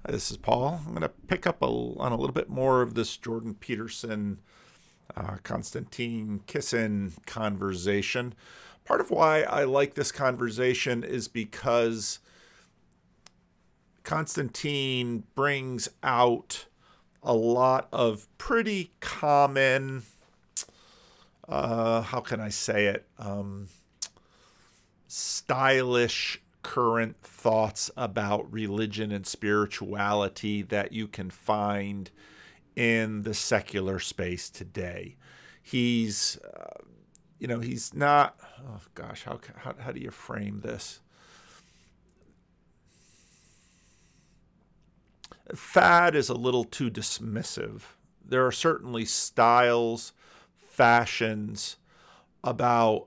Hi, this is Paul. I'm going to pick up on a little bit more of this Jordan Peterson, Konstantin Kisin conversation. Part of why I like this conversation is because Konstantin brings out a lot of pretty common, how can I say it, stylish current thoughts about religion and spirituality that you can find in the secular space today. He's, he's not, oh gosh, how do you frame this? Fad is a little too dismissive. There are certainly styles, fashions about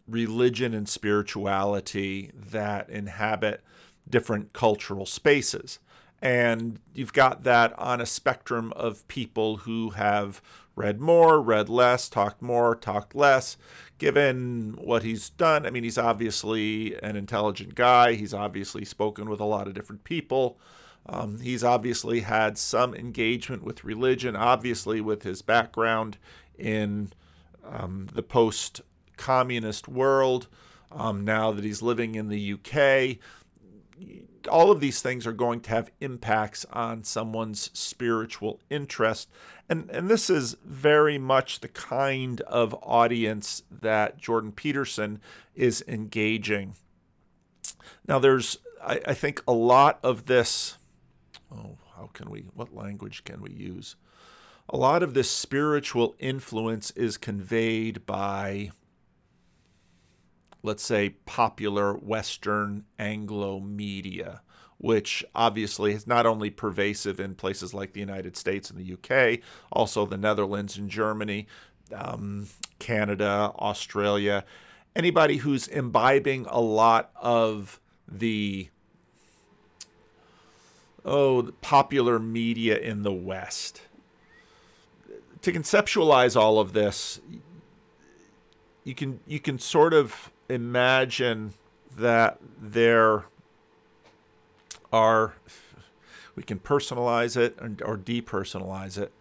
religion and spirituality that inhabit different cultural spaces. And you've got that on a spectrum of people who have read more, read less, talked more, talked less. Given what he's done, I mean, he's obviously an intelligent guy. He's obviously spoken with a lot of different people. He's obviously had some engagement with religion, obviously with his background in the post-communist world. Now that he's living in the UK, all of these things are going to have impacts on someone's spiritual interest. And this is very much the kind of audience that Jordan Peterson is engaging. Now, I think a lot of this, what language can we use? A lot of this spiritual influence is conveyed by, let's say, popular Western Anglo media, which obviously is not only pervasive in places like the United States and the UK, also the Netherlands and Germany, Canada, Australia. Anybody who's imbibing a lot of the popular media in the West. To conceptualize all of this, you can sort of imagine that there are, we can personalize it or depersonalize it,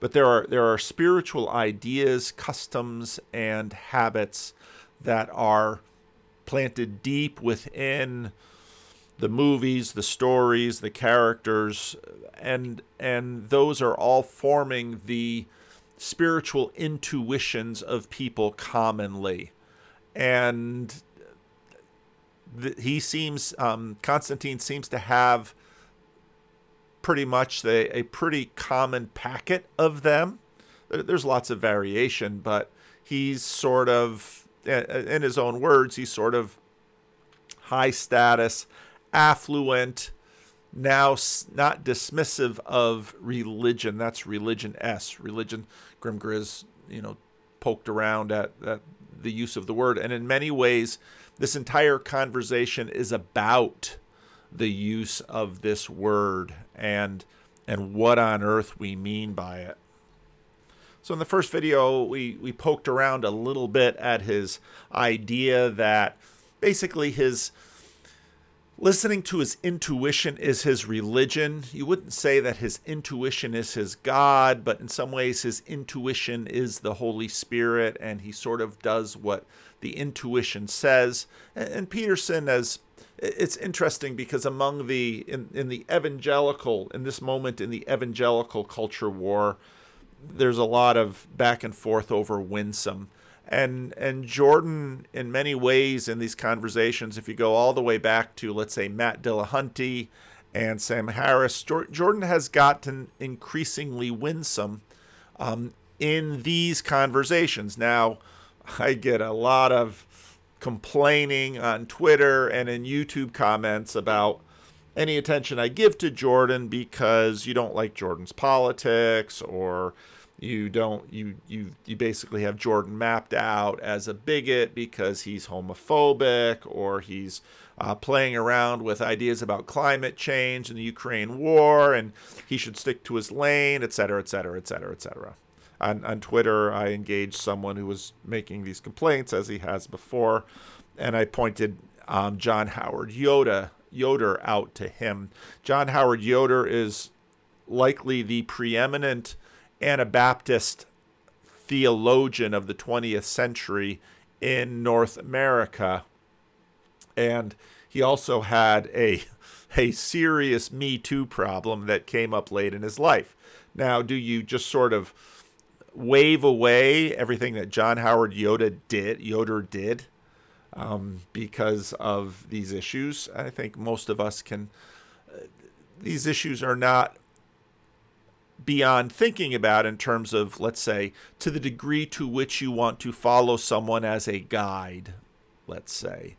but there are spiritual ideas, customs, and habits that are planted deep within the movies, the stories, the characters, and those are all forming the spiritual intuitions of people commonly. And Konstantin seems to have pretty much a pretty common packet of them. There's lots of variation, but he's sort of, in his own words, he's sort of high status, affluent, now not dismissive of religion. That's religion. Grimgriz, poked around at the use of the word. And in many ways, this entire conversation is about the use of this word and what on earth we mean by it. So in the first video, we poked around a little bit at his idea that basically listening to his intuition is his religion. You wouldn't say that his intuition is his God, but in some ways his intuition is the Holy Spirit, and he sort of does what the intuition says. And Peterson, it's interesting because among in this moment in the evangelical culture war, there's a lot of back and forth over winsome. And Jordan, in many ways, in these conversations, if you go all the way back to, let's say, Matt Dillahunty and Sam Harris, Jordan has gotten increasingly winsome in these conversations. Now, I get a lot of complaining on Twitter and in YouTube comments about any attention I give to Jordan because you don't like Jordan's politics, or you basically have Jordan mapped out as a bigot because he's homophobic, or he's playing around with ideas about climate change and the Ukraine war, and he should stick to his lane, etc., etc., etc., etc. On Twitter, I engaged someone who was making these complaints, as he has before, and I pointed John Howard Yoder out to him. John Howard Yoder is likely the preeminent Anabaptist theologian of the 20th century in North America. And he also had a serious Me Too problem that came up late in his life. Now, do you just sort of wave away everything that John Howard Yoder did because of these issues? I think most of us can. These issues are not beyond thinking about in terms of, let's say, to the degree to which you want to follow someone as a guide, let's say.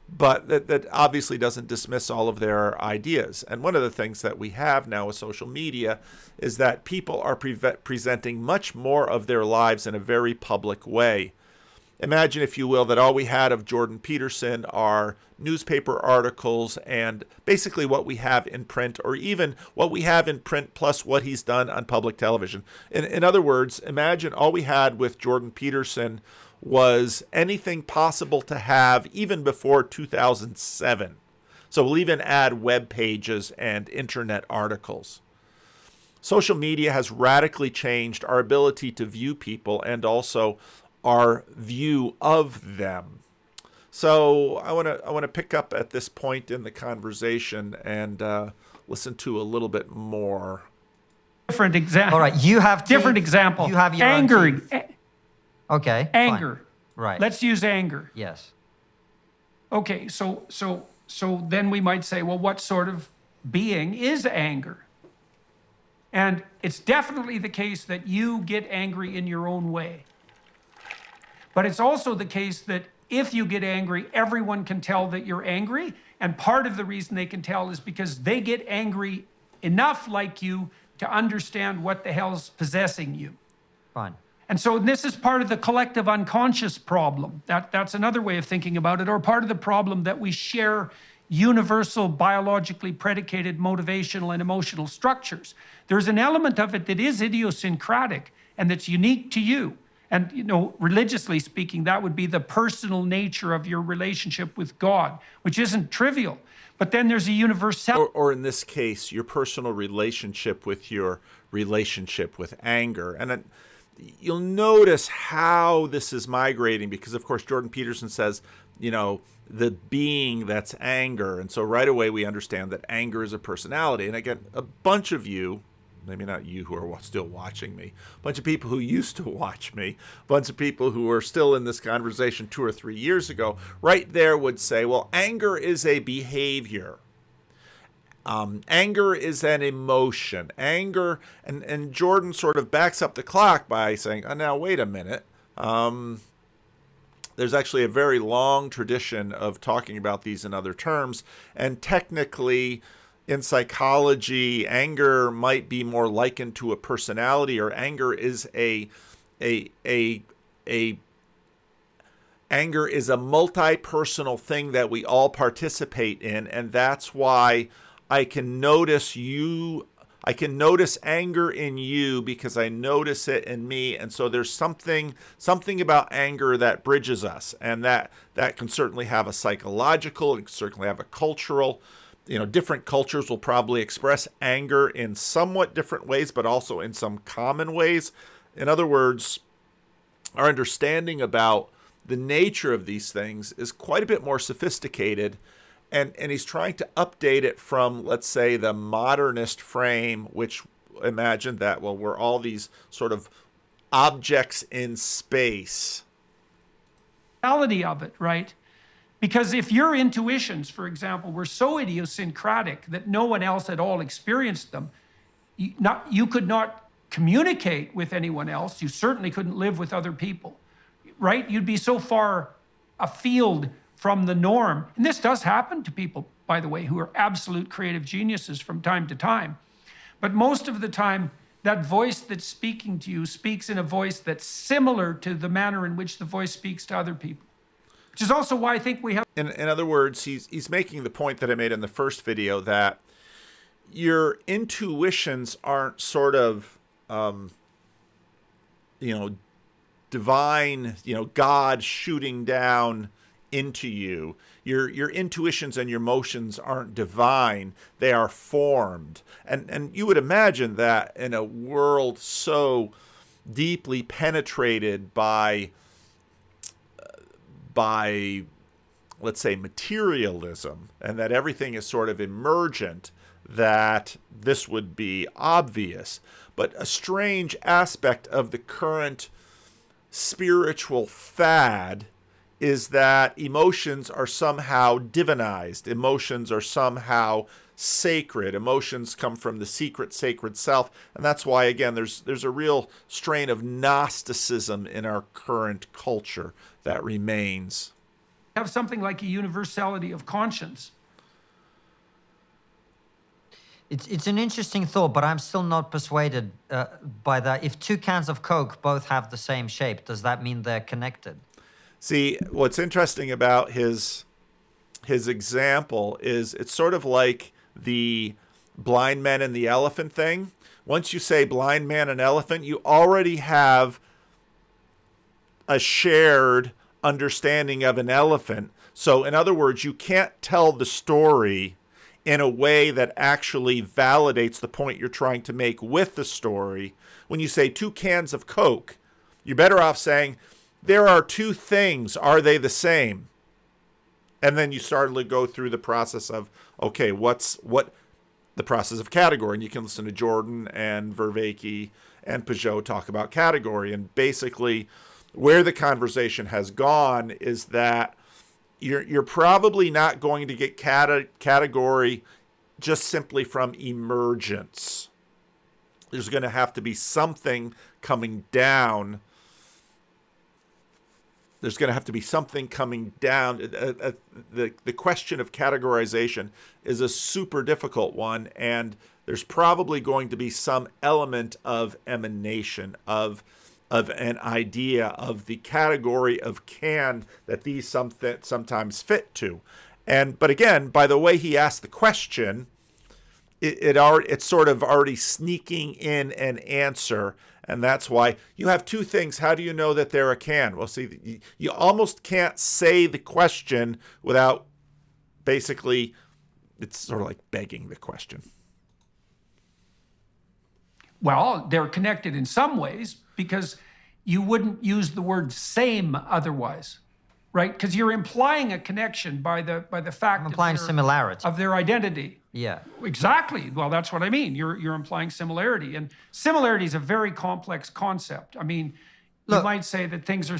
But that obviously doesn't dismiss all of their ideas. And one of the things that we have now with social media is that people are presenting much more of their lives in a very public way. Imagine, if you will, that all we had of Jordan Peterson are newspaper articles and basically what we have in print, or even what we have in print plus what he's done on public television. In other words, imagine all we had with Jordan Peterson was anything possible to have even before 2007. So we'll even add web pages and internet articles. Social media has radically changed our ability to view people and also our view of them. So I want to pick up at this point in the conversation and listen to a little bit more. Different example. All right, you have different example. You have your anger. Okay. Anger. Fine. Right. Let's use anger. Yes. Okay, so then we might say, well, what sort of being is anger? And it's definitely the case that you get angry in your own way. But it's also the case that if you get angry, everyone can tell that you're angry. And part of the reason they can tell is because they get angry enough like you to understand what the hell's possessing you. Fine. And so this is part of the collective unconscious problem. That's another way of thinking about it, or part of the problem that we share universal biologically predicated motivational and emotional structures. There's an element of it that is idiosyncratic and that's unique to you. And, you know, religiously speaking, that would be the personal nature of your relationship with God, which isn't trivial. But then there's a universal... Or in this case, your personal relationship with your relationship with anger. And you'll notice how this is migrating because, of course, Jordan Peterson says, you know, the being that's anger. And so right away we understand that anger is a personality. And again, a bunch of you, maybe not you who are still watching me, a bunch of people who used to watch me, a bunch of people who are still in this conversation 2 or 3 years ago, right there would say, well, anger is a behavior. Anger is an emotion. Anger, and Jordan sort of backs up the clock by saying, oh, now, wait a minute. There's actually a very long tradition of talking about these in other terms, and technically, in psychology, anger might be more likened to a personality, or anger is anger is a multi-personal thing that we all participate in, and that's why I can notice anger in you because I notice it in me. And so there's something about anger that bridges us, and that can certainly have a psychological, it can certainly have a cultural. You know, different cultures will probably express anger in somewhat different ways, but also in some common ways. In other words, our understanding about the nature of these things is quite a bit more sophisticated. And he's trying to update it from, let's say, the modernist frame, which imagined that, well, we're all these sort of objects in space. Reality of it, right? Because if your intuitions, for example, were so idiosyncratic that no one else at all experienced them, you could not communicate with anyone else. You certainly couldn't live with other people, right? You'd be so far afield from the norm. And this does happen to people, by the way, who are absolute creative geniuses from time to time. But most of the time, that voice that's speaking to you speaks in a voice that's similar to the manner in which the voice speaks to other people. Which is also why I think we have... In other words, he's making the point that I made in the first video, that your intuitions aren't sort of, you know, divine, you know, God shooting down into you. Your intuitions and your emotions aren't divine, they are formed. And you would imagine that in a world so deeply penetrated by let's say materialism, and that everything is sort of emergent, that this would be obvious. But a strange aspect of the current spiritual fad is that emotions are somehow divinized. Emotions are somehow sacred. Emotions come from the secret, sacred self. And that's why, again, there's a real strain of Gnosticism in our current culture that remains. Have something like a universality of conscience. It's an interesting thought, but I'm still not persuaded by that. If two cans of Coke both have the same shape, does that mean they're connected? See, what's interesting about his example is it's sort of like the blind man and the elephant thing. Once you say blind man and elephant, you already have a shared understanding of an elephant. So in other words, you can't tell the story in a way that actually validates the point you're trying to make with the story. When you say two cans of Coke, you're better off saying, there are two things, are they the same? And then you start to go through the process of, okay, what the process of category. And you can listen to Jordan and Vervaeke and Peugeot talk about category. And basically where the conversation has gone is that you're probably not going to get category just simply from emergence. There's going to have to be something coming down. There's going to have to be something coming down. The question of categorization is a super difficult one, and there's probably going to be some element of emanation, of an idea of the category of can that these sometimes fit to. But again, by the way he asked the question, it's sort of already sneaking in an answer. And that's why you have two things. How do you know that they're a can? Well, see, you almost can't say the question without basically, it's sort of like begging the question. Well, they're connected in some ways because you wouldn't use the word same otherwise, right? Because you're implying a connection by the fact I'm implying similarity of their identity. Yeah. Exactly. Well, that's what I mean. You're implying similarity, and similarity is a very complex concept. I mean, you might say that things are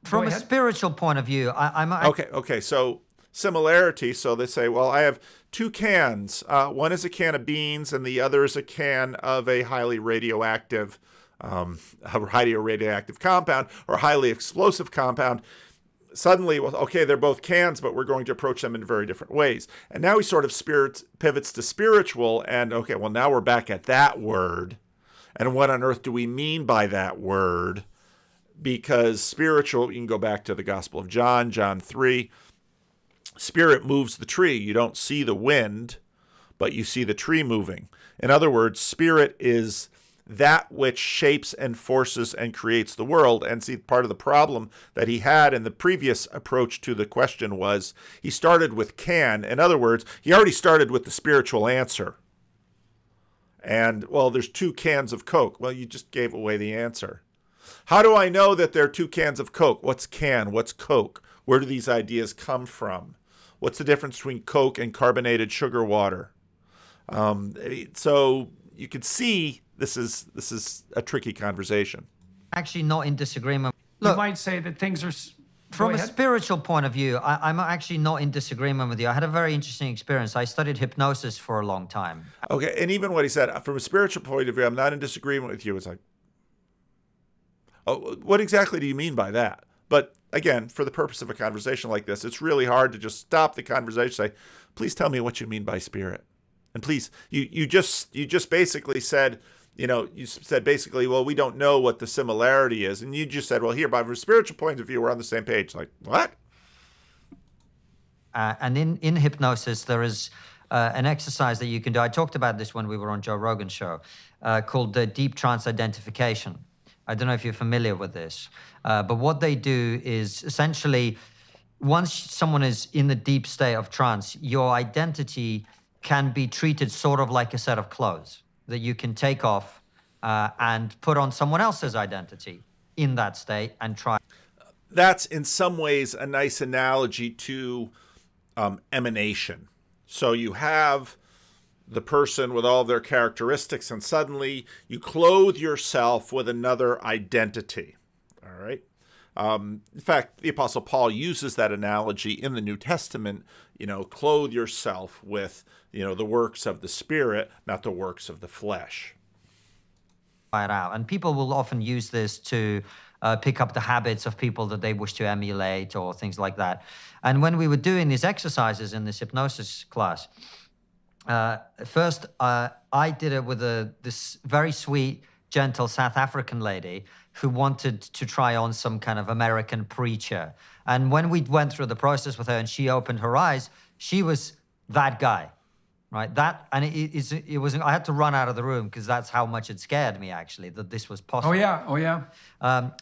from a spiritual point of view. Okay. So similarity. So they say, well, I have two cans. One is a can of beans, and the other is a can of a highly radioactive compound or highly explosive compound. Suddenly, well, okay, they're both cans, but we're going to approach them in very different ways. And now he sort of pivots to spiritual, and okay, well, now we're back at that word. And what on earth do we mean by that word? Because spiritual, you can go back to the Gospel of John, John 3. Spirit moves the tree. You don't see the wind, but you see the tree moving. In other words, spirit is that which shapes and forces and creates the world. And see, part of the problem that he had in the previous approach to the question was he started with can. In other words, he already started with the spiritual answer. And, well, there's two cans of Coke. Well, you just gave away the answer. How do I know that there are two cans of Coke? What's can? What's Coke? Where do these ideas come from? What's the difference between Coke and carbonated sugar water? So you can see this is a tricky conversation. Actually not in disagreement. You might say that things are... From a spiritual point of view, I'm actually not in disagreement with you. I had a very interesting experience. I studied hypnosis for a long time. Okay, and even what he said, from a spiritual point of view, I'm not in disagreement with you. It's like, oh, what exactly do you mean by that? But again, for the purpose of a conversation like this, it's really hard to just stop the conversation and say, please tell me what you mean by spirit. And please, you just basically said, you said basically, well, we don't know what the similarity is. And you just said, well, here, by a spiritual point of view, we're on the same page. Like, what? And in hypnosis, there is an exercise that you can do. I talked about this when we were on Joe Rogan's show, called the deep trance identification. I don't know if you're familiar with this, but what they do is essentially once someone is in the deep state of trance, your identity can be treated sort of like a set of clothes that you can take off and put on someone else's identity in that state and try. That's in some ways a nice analogy to emanation. So you have the person with all their characteristics, and suddenly you clothe yourself with another identity. All right. In fact, the Apostle Paul uses that analogy in the New Testament. Clothe yourself with, the works of the Spirit, not the works of the flesh. It out. And people will often use this to pick up the habits of people that they wish to emulate or things like that. And when we were doing these exercises in this hypnosis class, first I did it with this very sweet, gentle South African lady who wanted to try on some kind of American preacher. And when we went through the process with her and she opened her eyes, she was that guy. Right, it was. I had to run out of the room because that's how much it scared me, actually, that this was possible. Oh yeah.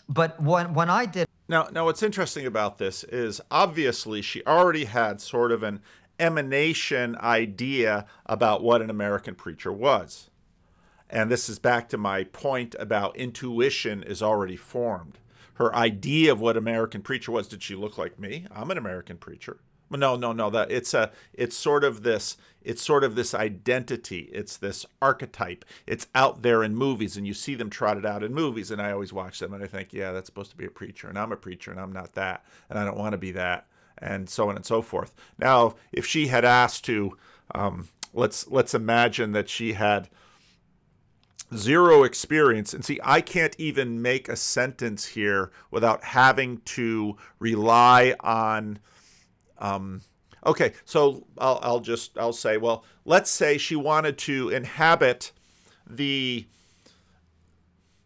But when I did. Now, what's interesting about this is obviously she already had sort of an emanation idea about what an American preacher was, and this is back to my point about intuition is already formed. Her idea of what American preacher was. Did she look like me? I'm an American preacher. No. That it's sort of this identity. It's this archetype. It's out there in movies, and you see them trotted out in movies. And I always watch them, and I think, yeah, that's supposed to be a preacher, and I'm a preacher, and I'm not that, and I don't want to be that, and so on and so forth. Now, if she had asked to, let's imagine that she had zero experience, and see, I can't even make a sentence here without having to rely on. Okay, so I'll say, well, let's say she wanted to inhabit the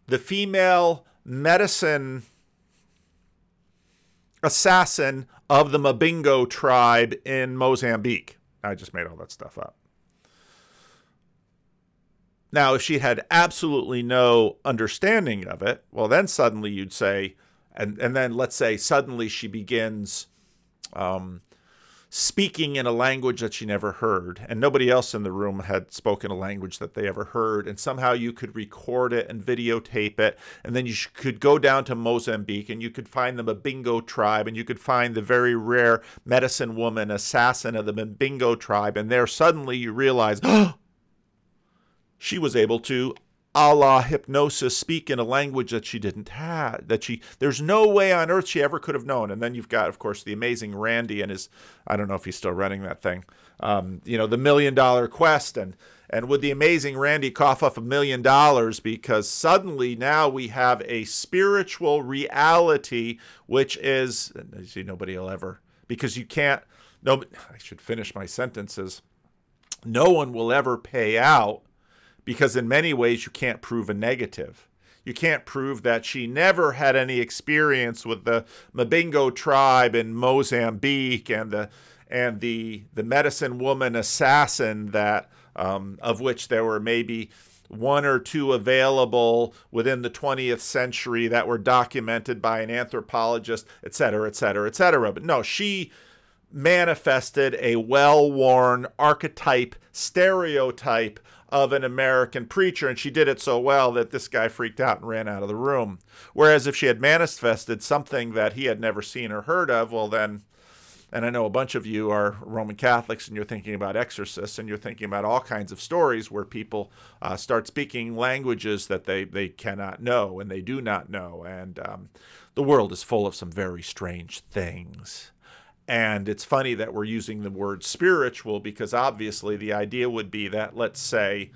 female medicine assassin of the Mabingo tribe in Mozambique. I just made all that stuff up. Now, if she had absolutely no understanding of it, well, then suddenly you'd say, and then let's say suddenly she begins speaking in a language that she never heard, and nobody else in the room had spoken a language that they ever heard, and somehow you could record it and videotape it, and then you could go down to Mozambique, and you could find the Mabingo tribe, and you could find the very rare medicine woman assassin of the Mabingo tribe, and there suddenly you realize, oh, she was able to a la hypnosis speak in a language that she didn't have, there's no way on earth she ever could have known. And then you've got, of course, the amazing Randy and his, I don't know if he's still running that thing, the $1 Million Quest, and would the amazing Randy cough up $1 million because suddenly now we have a spiritual reality, which is, see, nobody will ever, because you can't, no, I should finish my sentences. No one will ever pay out, because in many ways you can't prove a negative. You can't prove that she never had any experience with the Mabingo tribe in Mozambique and the medicine woman assassin that of which there were maybe one or two available within the 20th century that were documented by an anthropologist, et cetera, et cetera, et cetera. But no, she manifested a well-worn archetype, stereotype of an American preacher, and she did it so well that this guy freaked out and ran out of the room. Whereas if she had manifested something that he had never seen or heard of, well then, and I know a bunch of you are Roman Catholics and you're thinking about exorcists and you're thinking about all kinds of stories where people start speaking languages that they cannot know and they do not know. And the world is full of some very strange things. And it's funny that we're using the word spiritual because obviously the idea would be that, let's say,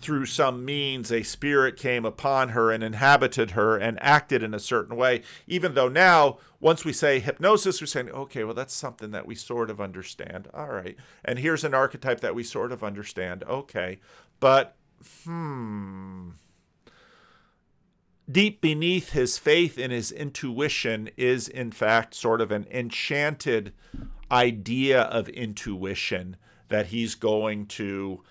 through some means a spirit came upon her and inhabited her and acted in a certain way, even though now, once we say hypnosis, we're saying, okay, well, that's something that we sort of understand. All right. And here's an archetype that we sort of understand. Okay. But, deep beneath his faith and his intuition is, in fact, sort of an enchanted idea of intuition that he's going to,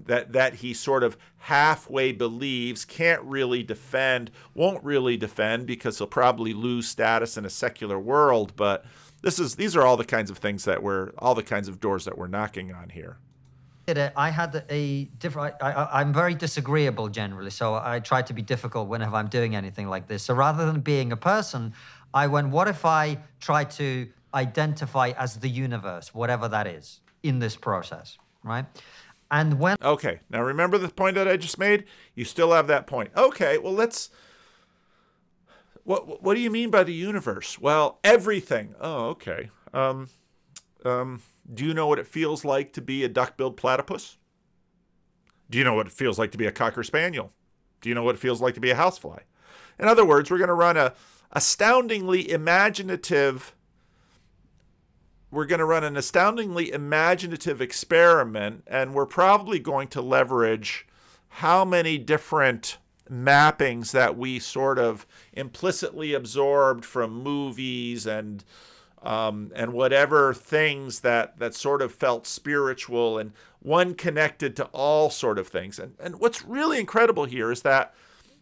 that he sort of halfway believes, can't really defend, won't really defend because he'll probably lose status in a secular world, but These are all the kinds of things that all the kinds of doors that we're knocking on here. I had a different. I'm very disagreeable generally, so I try to be difficult whenever I'm doing anything like this. So rather than being a person, I went, what if I try to identify as the universe, whatever that is, in this process, right? And when... Okay, now remember the point that I just made? You still have that point. Okay, well, let's... What do you mean by the universe? Well, everything. Oh, okay. Do you know what it feels like to be a duck-billed platypus? Do you know what it feels like to be a cocker spaniel? Do you know what it feels like to be a housefly? In other words, we're going to run an astoundingly imaginative experiment, and we're probably going to leverage how many different mappings that we sort of implicitly absorbed from movies and whatever things that sort of felt spiritual, and one connected to all sort of things. And what's really incredible here is that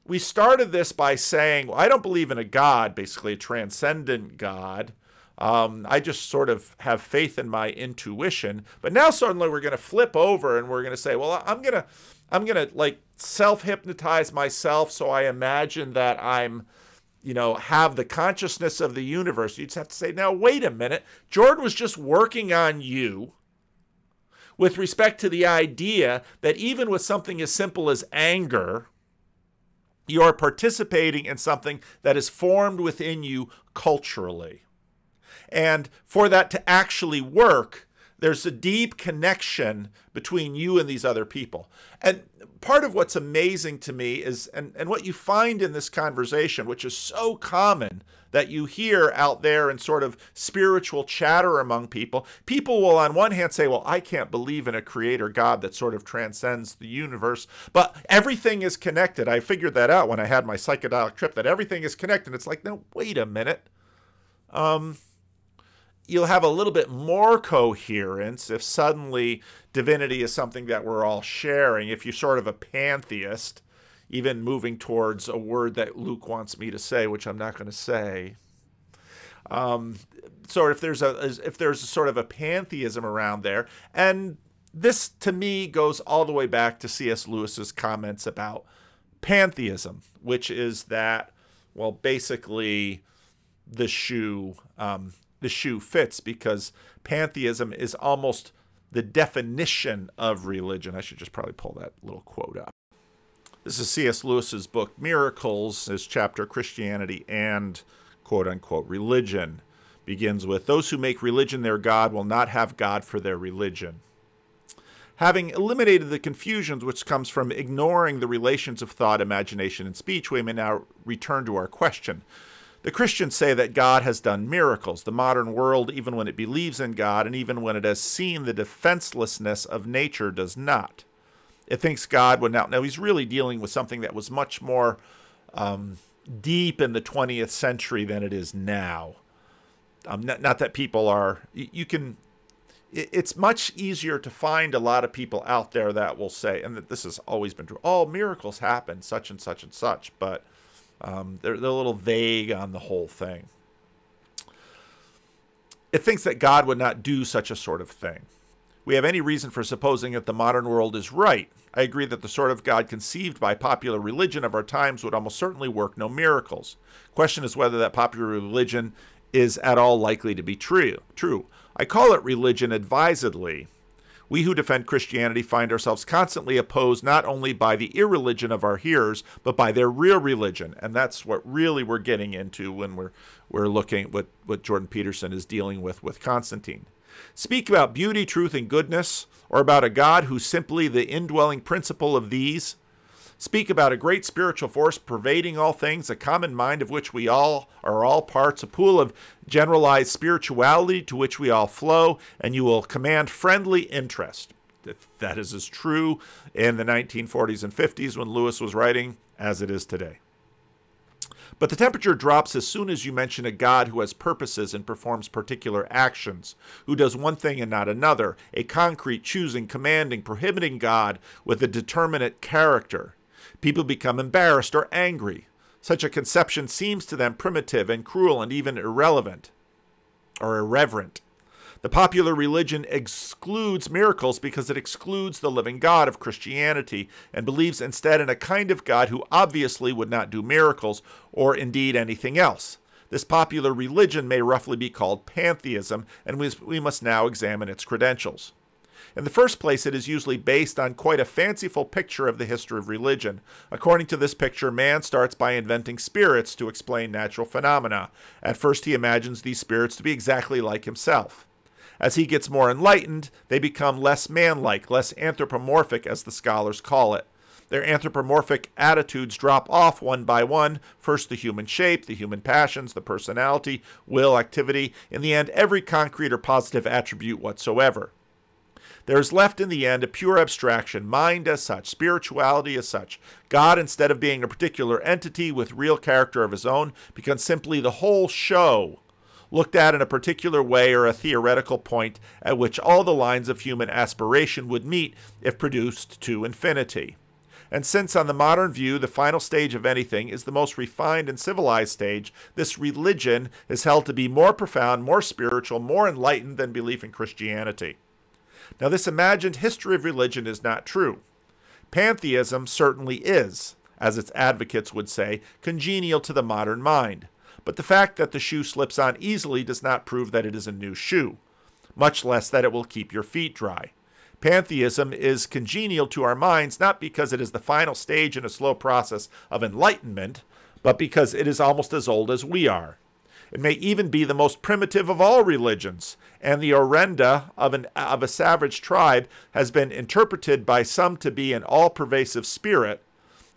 we started this by saying, well, I don't believe in a God, basically a transcendent God. I just sort of have faith in my intuition. But now suddenly we're going to flip over and we're going to say, well, I'm going to like self-hypnotize myself so I imagine that I'm, have the consciousness of the universe. You just have to say, now, wait a minute. Jordan was just working on you with respect to the idea that even with something as simple as anger, you're participating in something that is formed within you culturally. And for that to actually work, there's a deep connection between you and these other people. And part of what's amazing to me is, and what you find in this conversation, which is so common that you hear out there in sort of spiritual chatter among people, people will on one hand say, well, I can't believe in a creator God that sort of transcends the universe, but everything is connected. I figured that out when I had my psychedelic trip, that everything is connected. It's like, no, wait a minute. You'll have a little bit more coherence if suddenly divinity is something that we're all sharing. If you're sort of a pantheist, even moving towards a word that Luke wants me to say, which I'm not going to say. So if there's a sort of a pantheism around there, and this to me goes all the way back to C.S. Lewis's comments about pantheism, which is that, well, basically the shoe fits, because pantheism is almost the definition of religion. I should just probably pull that little quote up. This is C.S. Lewis's book, Miracles. His chapter, Christianity and quote-unquote religion, begins with, those who make religion their God will not have God for their religion. Having eliminated the confusions which comes from ignoring the relations of thought, imagination, and speech, we may now return to our question. The Christians say that God has done miracles. The modern world, even when it believes in God, and even when it has seen the defenselessness of nature, does not. It thinks God would now he's really dealing with something that was much more deep in the 20th century than it is now. Not that people are, it's much easier to find a lot of people out there that will say, and that this has always been true, oh, miracles happen, such and such and such, but they're a little vague on the whole thing. It thinks that God would not do such a sort of thing. We have any reason for supposing that the modern world is right. I agree that the sort of God conceived by popular religion of our times would almost certainly work no miracles. Question is whether that popular religion is at all likely to be true. I call it religion advisedly. We who defend Christianity find ourselves constantly opposed not only by the irreligion of our hearers, but by their real religion. And that's what really we're getting into when we're looking at what Jordan Peterson is dealing with Constantine. Speak about beauty, truth, and goodness, or about a God who's simply the indwelling principle of these. Speak about a great spiritual force pervading all things, a common mind of which we all are all parts, a pool of generalized spirituality to which we all flow, and you will command friendly interest. That is as true in the 1940s and 50s when Lewis was writing as it is today. But the temperature drops as soon as you mention a God who has purposes and performs particular actions, who does one thing and not another, a concrete, choosing, commanding, prohibiting God with a determinate character. People become embarrassed or angry. Such a conception seems to them primitive and cruel and even irrelevant. or irreverent. The popular religion excludes miracles because it excludes the living God of Christianity and believes instead in a kind of God who obviously would not do miracles or indeed anything else. This popular religion may roughly be called pantheism, and we must now examine its credentials. In the first place, it is usually based on quite a fanciful picture of the history of religion. According to this picture, man starts by inventing spirits to explain natural phenomena. At first, he imagines these spirits to be exactly like himself. As he gets more enlightened, they become less man-like, less anthropomorphic, as the scholars call it. Their anthropomorphic attitudes drop off one by one. First, the human shape, the human passions, the personality, will, activity. In the end, every concrete or positive attribute whatsoever. There is left in the end a pure abstraction, mind as such, spirituality as such. God, instead of being a particular entity with real character of his own, becomes simply the whole show, looked at in a particular way or a theoretical point at which all the lines of human aspiration would meet if produced to infinity. And since on the modern view the final stage of anything is the most refined and civilized stage, this religion is held to be more profound, more spiritual, more enlightened than belief in Christianity. Now, this imagined history of religion is not true. Pantheism certainly is, as its advocates would say, congenial to the modern mind. But the fact that the shoe slips on easily does not prove that it is a new shoe, much less that it will keep your feet dry. Pantheism is congenial to our minds not because it is the final stage in a slow process of enlightenment, but because it is almost as old as we are. It may even be the most primitive of all religions, and the orenda of a savage tribe has been interpreted by some to be an all-pervasive spirit.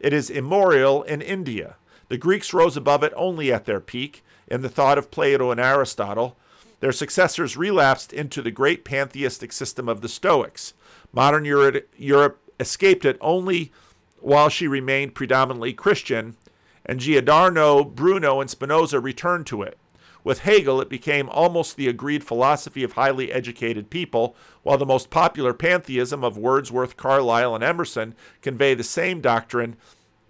It is immemorial in India. The Greeks rose above it only at their peak, in the thought of Plato and Aristotle. Their successors relapsed into the great pantheistic system of the Stoics. Modern Europe escaped it only while she remained predominantly Christian, and Giordano Bruno and Spinoza returned to it. With Hegel, it became almost the agreed philosophy of highly educated people, while the most popular pantheism of Wordsworth, Carlyle, and Emerson convey the same doctrine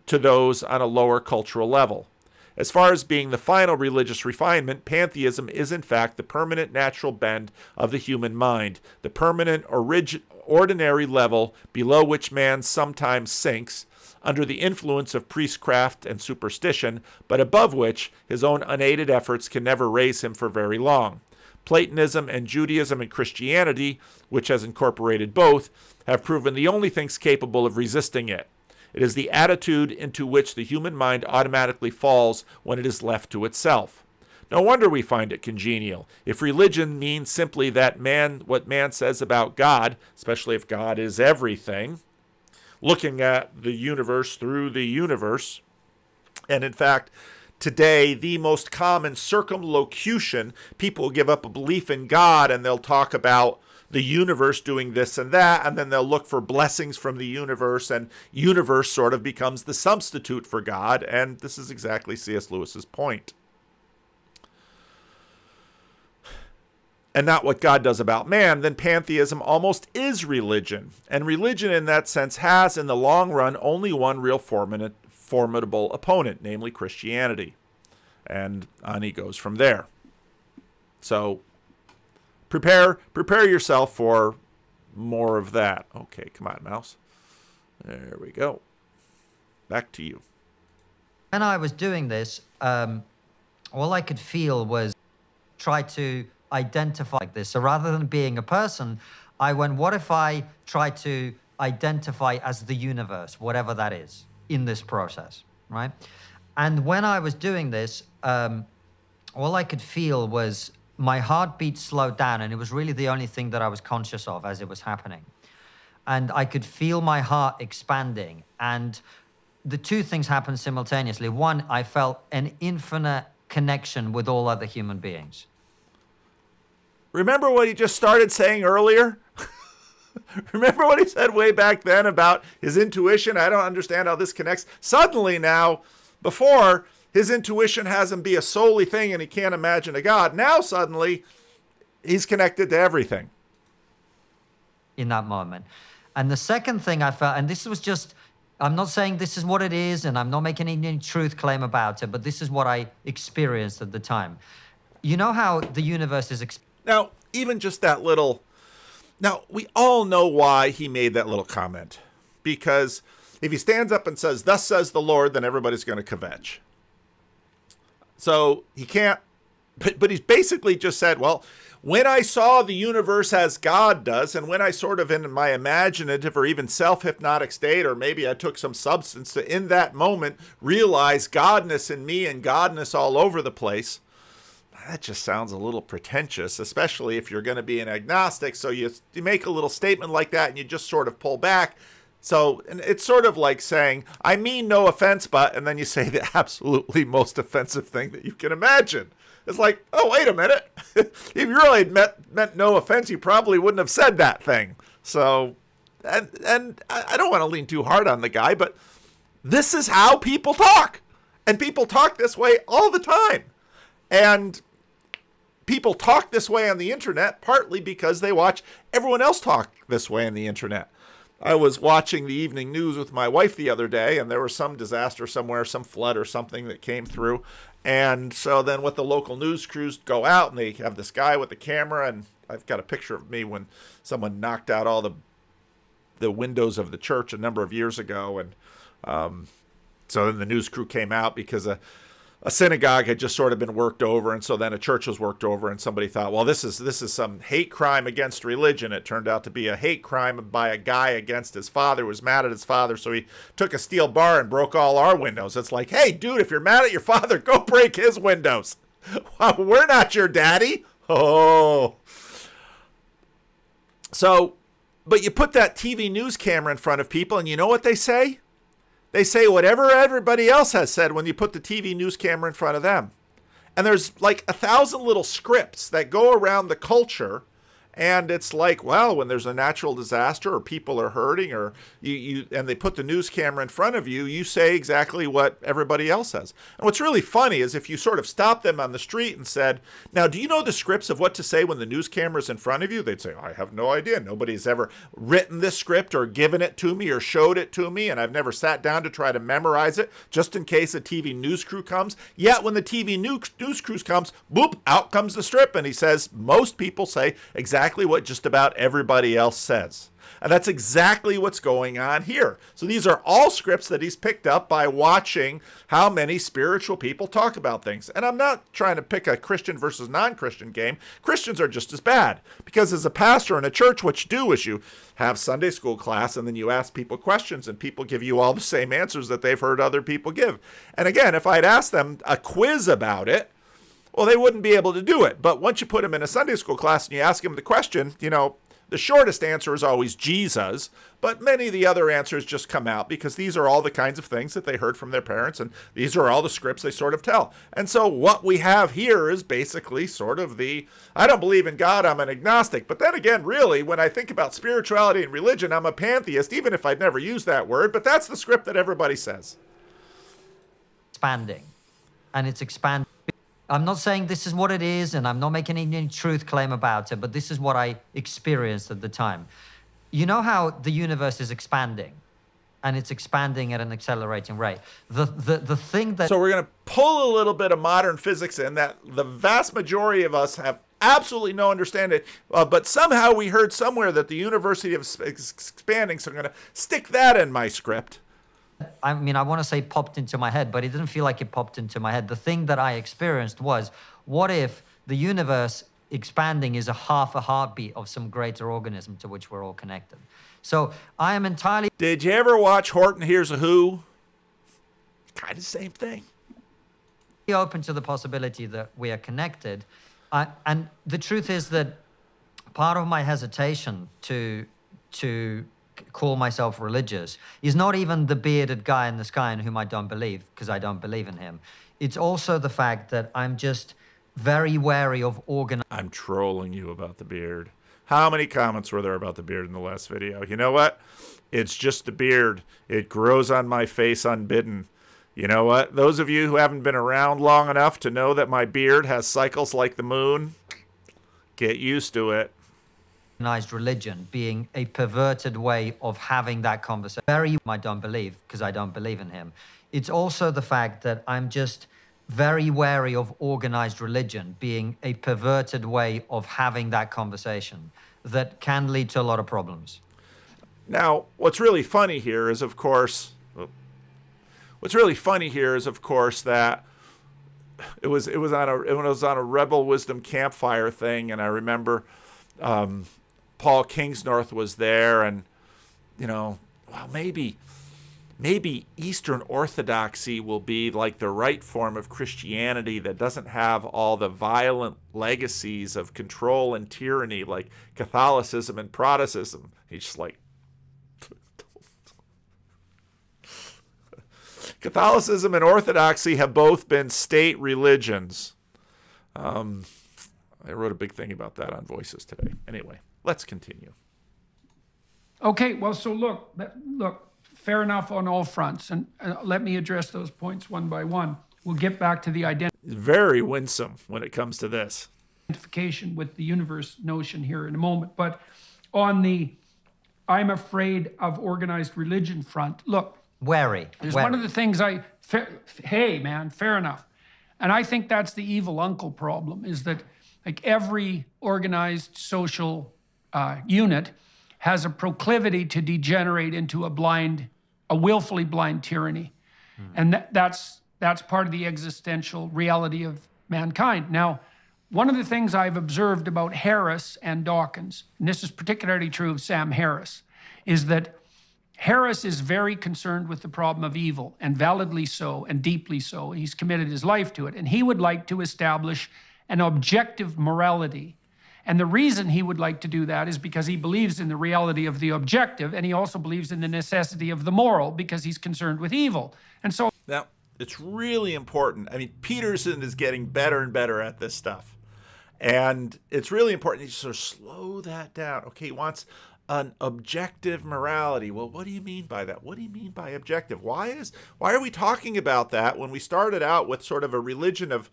to those on a lower cultural level. As far as being the final religious refinement, pantheism is in fact the permanent natural bend of the human mind, the permanent ordinary level below which man sometimes sinks under the influence of priestcraft and superstition, but above which his own unaided efforts can never raise him for very long. Platonism and Judaism and Christianity, which has incorporated both, have proven the only things capable of resisting it. It is the attitude into which the human mind automatically falls when it is left to itself. No wonder we find it congenial. If religion means simply that what man says about God, especially if God is everything, looking at the universe through the universe, and in fact, today, the most common circumlocution, people give up a belief in God and they'll talk about the universe doing this and that, and then they'll look for blessings from the universe, and universe sort of becomes the substitute for God, and this is exactly C.S. Lewis's point. And not what God does about man, then pantheism almost is religion. And religion in that sense has, in the long run, only one real formidable opponent, namely Christianity. And on he goes from there. So prepare yourself for more of that. Okay, come on, mouse. There we go. Back to you. When I was doing this, all I could feel was try to identify like this. So rather than being a person, I went, what if I try to identify as the universe, whatever that is, in this process, right? And when I was doing this, all I could feel was my heartbeat slowed down, and it was really the only thing that I was conscious of as it was happening. And I could feel my heart expanding, and the two things happened simultaneously. One, I felt an infinite connection with all other human beings. Remember what he just started saying earlier? Remember what he said way back then about his intuition? I don't understand how this connects. Suddenly now, before, his intuition has him be a solely thing and he can't imagine a God. Now suddenly, he's connected to everything. In that moment. And the second thing I felt, and this was just, I'm not saying this is what it is, and I'm not making any truth claim about it, but this is what I experienced at the time. You know how the universe is Now, even just that little... Now, we all know why he made that little comment. Because if he stands up and says, "Thus says the Lord," then everybody's going to kvetch. So he can't... But he's basically just said, well, when I saw the universe as God does, and when I sort of in my imaginative or even self-hypnotic state, or maybe I took some substance to, in that moment, realize Godness in me and Godness all over the place, that just sounds a little pretentious, especially if you're going to be an agnostic. So you make a little statement like that and you just sort of pull back. So and it's sort of like saying, "I mean no offense, but," and then you say the absolutely most offensive thing that you can imagine. It's like, oh, wait a minute. If you really had meant no offense, you probably wouldn't have said that thing. So, and I don't want to lean too hard on the guy, but this is how people talk. And people talk this way all the time. And people talk this way on the internet partly because they watch everyone else talk this way on the internet. I was watching the evening news with my wife the other day, and there was some disaster somewhere, some flood or something that came through. And so then with the local news crews go out, and they have this guy with the camera, and I've got a picture of me when someone knocked out all the windows of the church a number of years ago. And so then the news crew came out because a synagogue had just sort of been worked over, and so then a church was worked over, and somebody thought, well, this is some hate crime against religion. It turned out to be a hate crime by a guy against his father, who was mad at his father, so he took a steel bar and broke all our windows. It's like, hey, dude, if you're mad at your father, go break his windows. We're not your daddy. Oh. So, but you put that TV news camera in front of people, and you know what they say? They say whatever everybody else has said when you put the TV news camera in front of them. And there's like 1,000 little scripts that go around the culture. And it's like, well, when there's a natural disaster or people are hurting or and they put the news camera in front of you, you say exactly what everybody else says. And what's really funny is if you sort of stopped them on the street and said, now, do you know the scripts of what to say when the news camera's in front of you? They'd say, I have no idea. Nobody's ever written this script or given it to me or showed it to me. And I've never sat down to try to memorize it just in case a TV news crew comes. Yet when the TV news crew comes, boop, out comes the strip. And he says, most people say exactly what just about everybody else says. And that's exactly what's going on here. So these are all scripts that he's picked up by watching how many spiritual people talk about things. And I'm not trying to pick a Christian versus non-Christian game. Christians are just as bad. Because as a pastor in a church, what you do is you have Sunday school class and then you ask people questions and people give you all the same answers that they've heard other people give. And again, if I'd asked them a quiz about it, well, they wouldn't be able to do it. But once you put them in a Sunday school class and you ask them the question, you know, the shortest answer is always Jesus, but many of the other answers just come out because these are all the kinds of things that they heard from their parents, and these are all the scripts they sort of tell. And so what we have here is basically sort of I don't believe in God, I'm an agnostic. But then again, really, when I think about spirituality and religion, I'm a pantheist, even if I'd never used that word, but that's the script that everybody says. Expanding, and it's expanding. I'm not saying this is what it is, and I'm not making any truth claim about it, but this is what I experienced at the time. You know how the universe is expanding, and it's expanding at an accelerating rate. The thing that... So we're going to pull a little bit of modern physics in that the vast majority of us have absolutely no understanding, but somehow we heard somewhere that the universe is expanding, so I'm going to stick that in my script. I mean, I want to say popped into my head, but it didn't feel like it popped into my head. The thing that I experienced was, what if the universe expanding is a half a heartbeat of some greater organism to which we're all connected? So I am entirely... Did you ever watch Horton Hears a Who? Kind of the same thing. Open to the possibility that we are connected. And the truth is that part of my hesitation to call myself religious is not even the bearded guy in the sky in whom I don't believe, because I don't believe in him. It's also the fact that I'm just very wary of I'm trolling you about the beard. How many comments were there about the beard in the last video? You know what? It's just the beard. It grows on my face unbidden. You know what? Those of you who haven't been around long enough to know that my beard has cycles like the moon, get used to it. Religion being a perverted way of having that conversation. I don't believe, because I don't believe in him. It's also the fact that I'm just very wary of organized religion being a perverted way of having that conversation that can lead to a lot of problems. Now, what's really funny here is, of course, that it was on a Rebel Wisdom campfire thing, and I remember Paul Kingsnorth was there, and well, maybe Eastern Orthodoxy will be like the right form of Christianity that doesn't have all the violent legacies of control and tyranny like Catholicism and Protestantism. He's just like, Catholicism and Orthodoxy have both been state religions. I wrote a big thing about that on Voices today. Anyway, let's continue. Okay, well, so look, fair enough on all fronts. And let me address those points one by one. We'll get back to the Very winsome when it comes to this. Identification with the universe notion here in a moment. But on the I'm afraid of organized religion front, look. Wary. There's one of the things hey, man, fair enough. And I think that's the evil uncle problem, is that like every organized social unit has a proclivity to degenerate into a willfully blind tyranny. And that's part of the existential reality of mankind. Now, one of the things I've observed about Harris and Dawkins, and this is particularly true of Sam Harris, is that Harris is very concerned with the problem of evil, and validly so, and deeply so. He's committed his life to it. And he would like to establish an objective morality. And the reason he would like to do that is because he believes in the reality of the objective, and he also believes in the necessity of the moral because he's concerned with evil. And so now, it's really important. I mean, Peterson is getting better and better at this stuff. And it's really important to sort of slow that down. Okay, he wants an objective morality. Well, what do you mean by that? What do you mean by objective? Why are we talking about that when we started out with sort of a religion of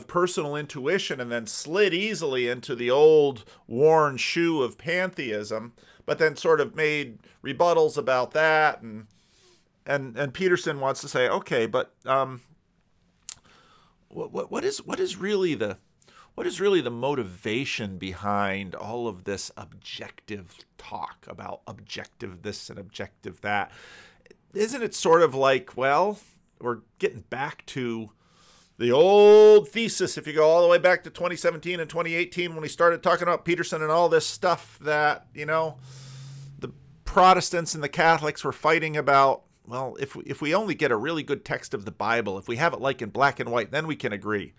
personal intuition and then slid easily into the old worn shoe of pantheism, but then sort of made rebuttals about that, and Peterson wants to say, okay, but what is really the motivation behind all of this objective talk about objective this and objective that? Isn't it sort of like, well, we're getting back to the old thesis, if you go all the way back to 2017 and 2018 when we started talking about Peterson and all this stuff that, the Protestants and the Catholics were fighting about. Well, if we only get a really good text of the Bible, if we have it like in black and white, then we can agree.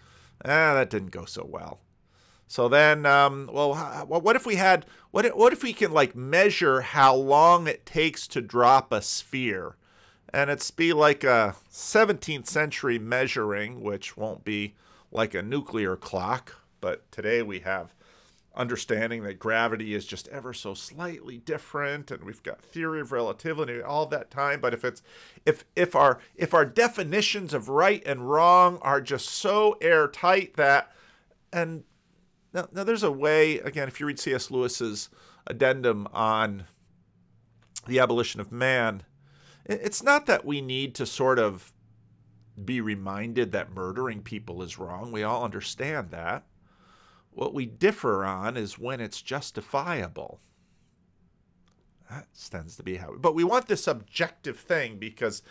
That didn't go so well. So then, what if we had, what if we can like measure how long it takes to drop a sphere? And it's be like a 17th century measuring, which won't be like a nuclear clock. But today we have understanding that gravity is just ever so slightly different, and we've got theory of relativity all that time. But if our definitions of right and wrong are just so airtight that, and now there's a way, again, if you read C.S. Lewis's addendum on the abolition of man, it's not that we need to sort of be reminded that murdering people is wrong. We all understand that. What we differ on is when it's justifiable. That tends to be how. But we want this objective thing because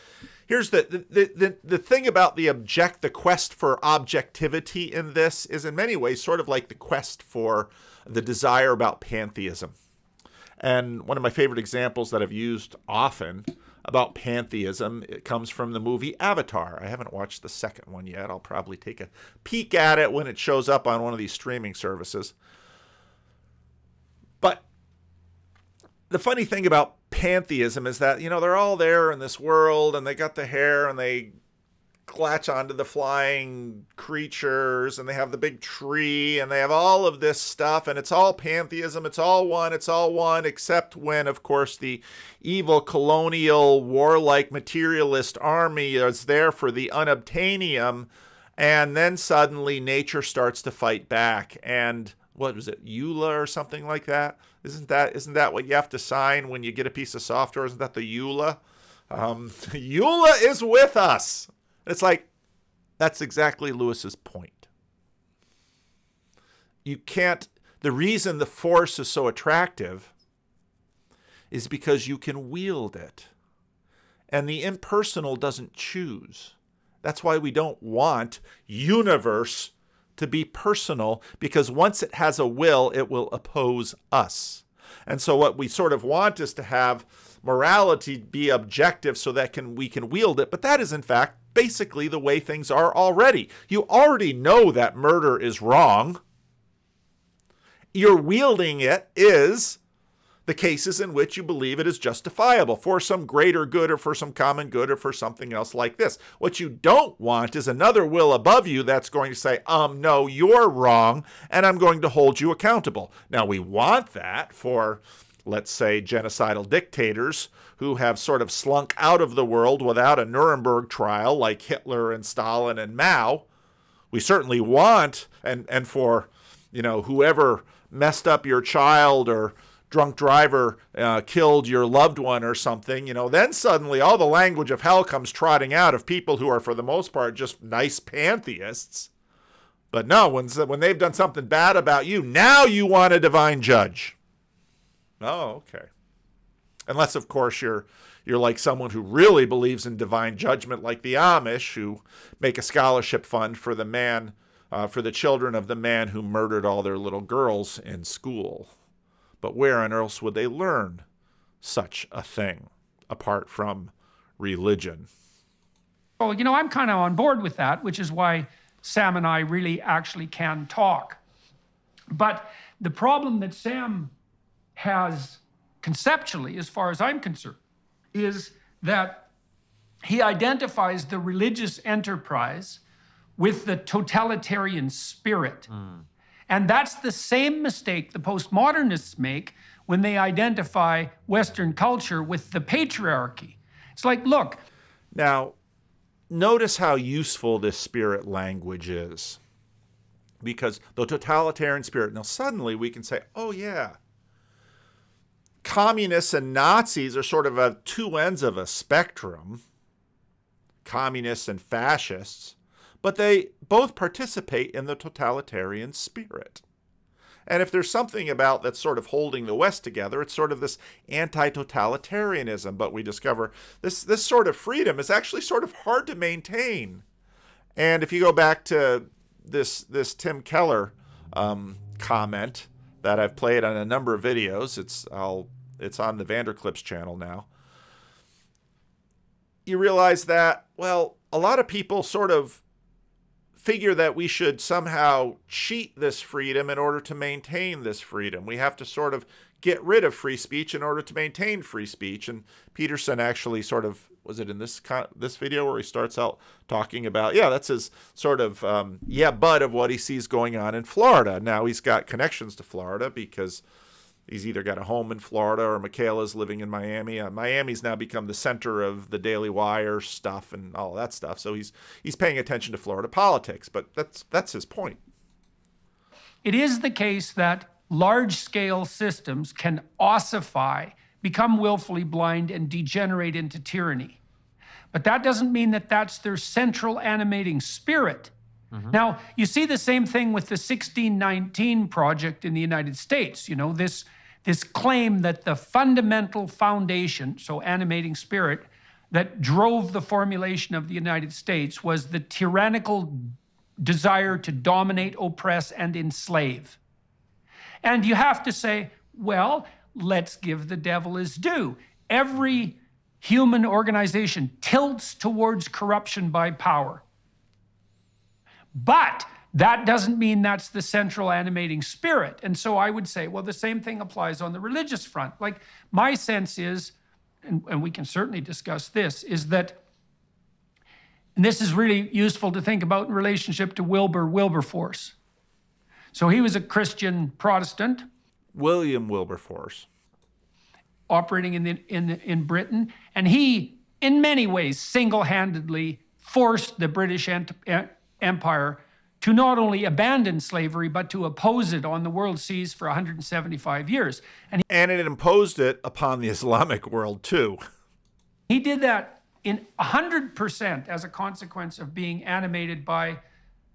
here's the thing about the quest for objectivity in this is in many ways sort of like the quest for the desire about pantheism. And one of my favorite examples that I've used often about pantheism, it comes from the movie Avatar. I haven't watched the second one yet. I'll probably take a peek at it when it shows up on one of these streaming services. But the funny thing about pantheism is that, they're all there in this world and they got the hair and they latch onto the flying creatures and they have the big tree and they have all of this stuff and it's all pantheism. It's all one, except when, of course, the evil colonial warlike materialist army is there for the unobtainium, and then suddenly nature starts to fight back. And what was it, EULA or something like that? Isn't that what you have to sign when you get a piece of software? Isn't that the EULA? EULA is with us. It's like, That's exactly Lewis's point. You can't, the reason the Force is so attractive is because you can wield it. And the impersonal doesn't choose. That's why we don't want universe to be personal, because once it has a will, it will oppose us. And so what we sort of want is to have morality be objective so that we can wield it. But that is, in fact, basically the way things are already. You already know that murder is wrong. Your wielding it is the cases in which you believe it is justifiable for some greater good or for some common good or for something else like this. What you don't want is another will above you that's going to say, no, you're wrong, and I'm going to hold you accountable. Now, we want that for, let's say, genocidal dictators who have sort of slunk out of the world without a Nuremberg trial like Hitler and Stalin and Mao. We certainly want, and for, whoever messed up your child or drunk driver killed your loved one or something, then suddenly all the language of hell comes trotting out of people who are, for the most part, just nice pantheists. But no, when they've done something bad about you, now you want a divine judge. Oh, okay. Unless, of course, you're like someone who really believes in divine judgment, like the Amish, who make a scholarship fund for for the children of the man who murdered all their little girls in school. But where on earth would they learn such a thing apart from religion? Well, I'm kind of on board with that, which is why Sam and I really actually can talk. But the problem that Sam has conceptually, as far as I'm concerned, is that he identifies the religious enterprise with the totalitarian spirit. And that's the same mistake the postmodernists make when they identify Western culture with the patriarchy. It's like, look. Now, notice how useful this spirit language is. Because the totalitarian spirit, now suddenly we can say, oh yeah, communists and Nazis are sort of at two ends of a spectrum, communists and fascists, but they both participate in the totalitarian spirit. And if there's something about that's sort of holding the West together, it's sort of this anti-totalitarianism. But we discover this sort of freedom is actually sort of hard to maintain. And if you go back to this Tim Keller comment that I've played on a number of videos, it's on the Vanderclips channel now, you realize that, well, a lot of people sort of figure that we should somehow cheat this freedom in order to maintain this freedom. We have to sort of get rid of free speech in order to maintain free speech. And Peterson actually sort of, was it in this video where he starts out talking about, that's his sort of, but of what he sees going on in Florida. Now he's got connections to Florida because he's either got a home in Florida or Michaela's living in Miami. Miami's now become the center of the Daily Wire stuff and all that stuff. So he's paying attention to Florida politics, but that's his point. It is the case that large-scale systems can ossify, become willfully blind, and degenerate into tyranny. But that doesn't mean that that's their central animating spirit. Now, you see the same thing with the 1619 Project in the United States. This claim that the fundamental foundation, so animating spirit, that drove the formulation of the United States was the tyrannical desire to dominate, oppress, and enslave. And you have to say, well, let's give the devil his due. Every human organization tilts towards corruption by power. But that doesn't mean that's the central animating spirit. And so I would say, well, the same thing applies on the religious front. Like, my sense is, and we can certainly discuss this, is that, and this is really useful to think about in relationship to Wilberforce. So he was a Christian Protestant. William Wilberforce. Operating in Britain. And he, in many ways, single-handedly forced the British Empire to not only abandon slavery, but to oppose it on the world seas for 175 years. And it imposed it upon the Islamic world, too. He did that in 100% as a consequence of being animated by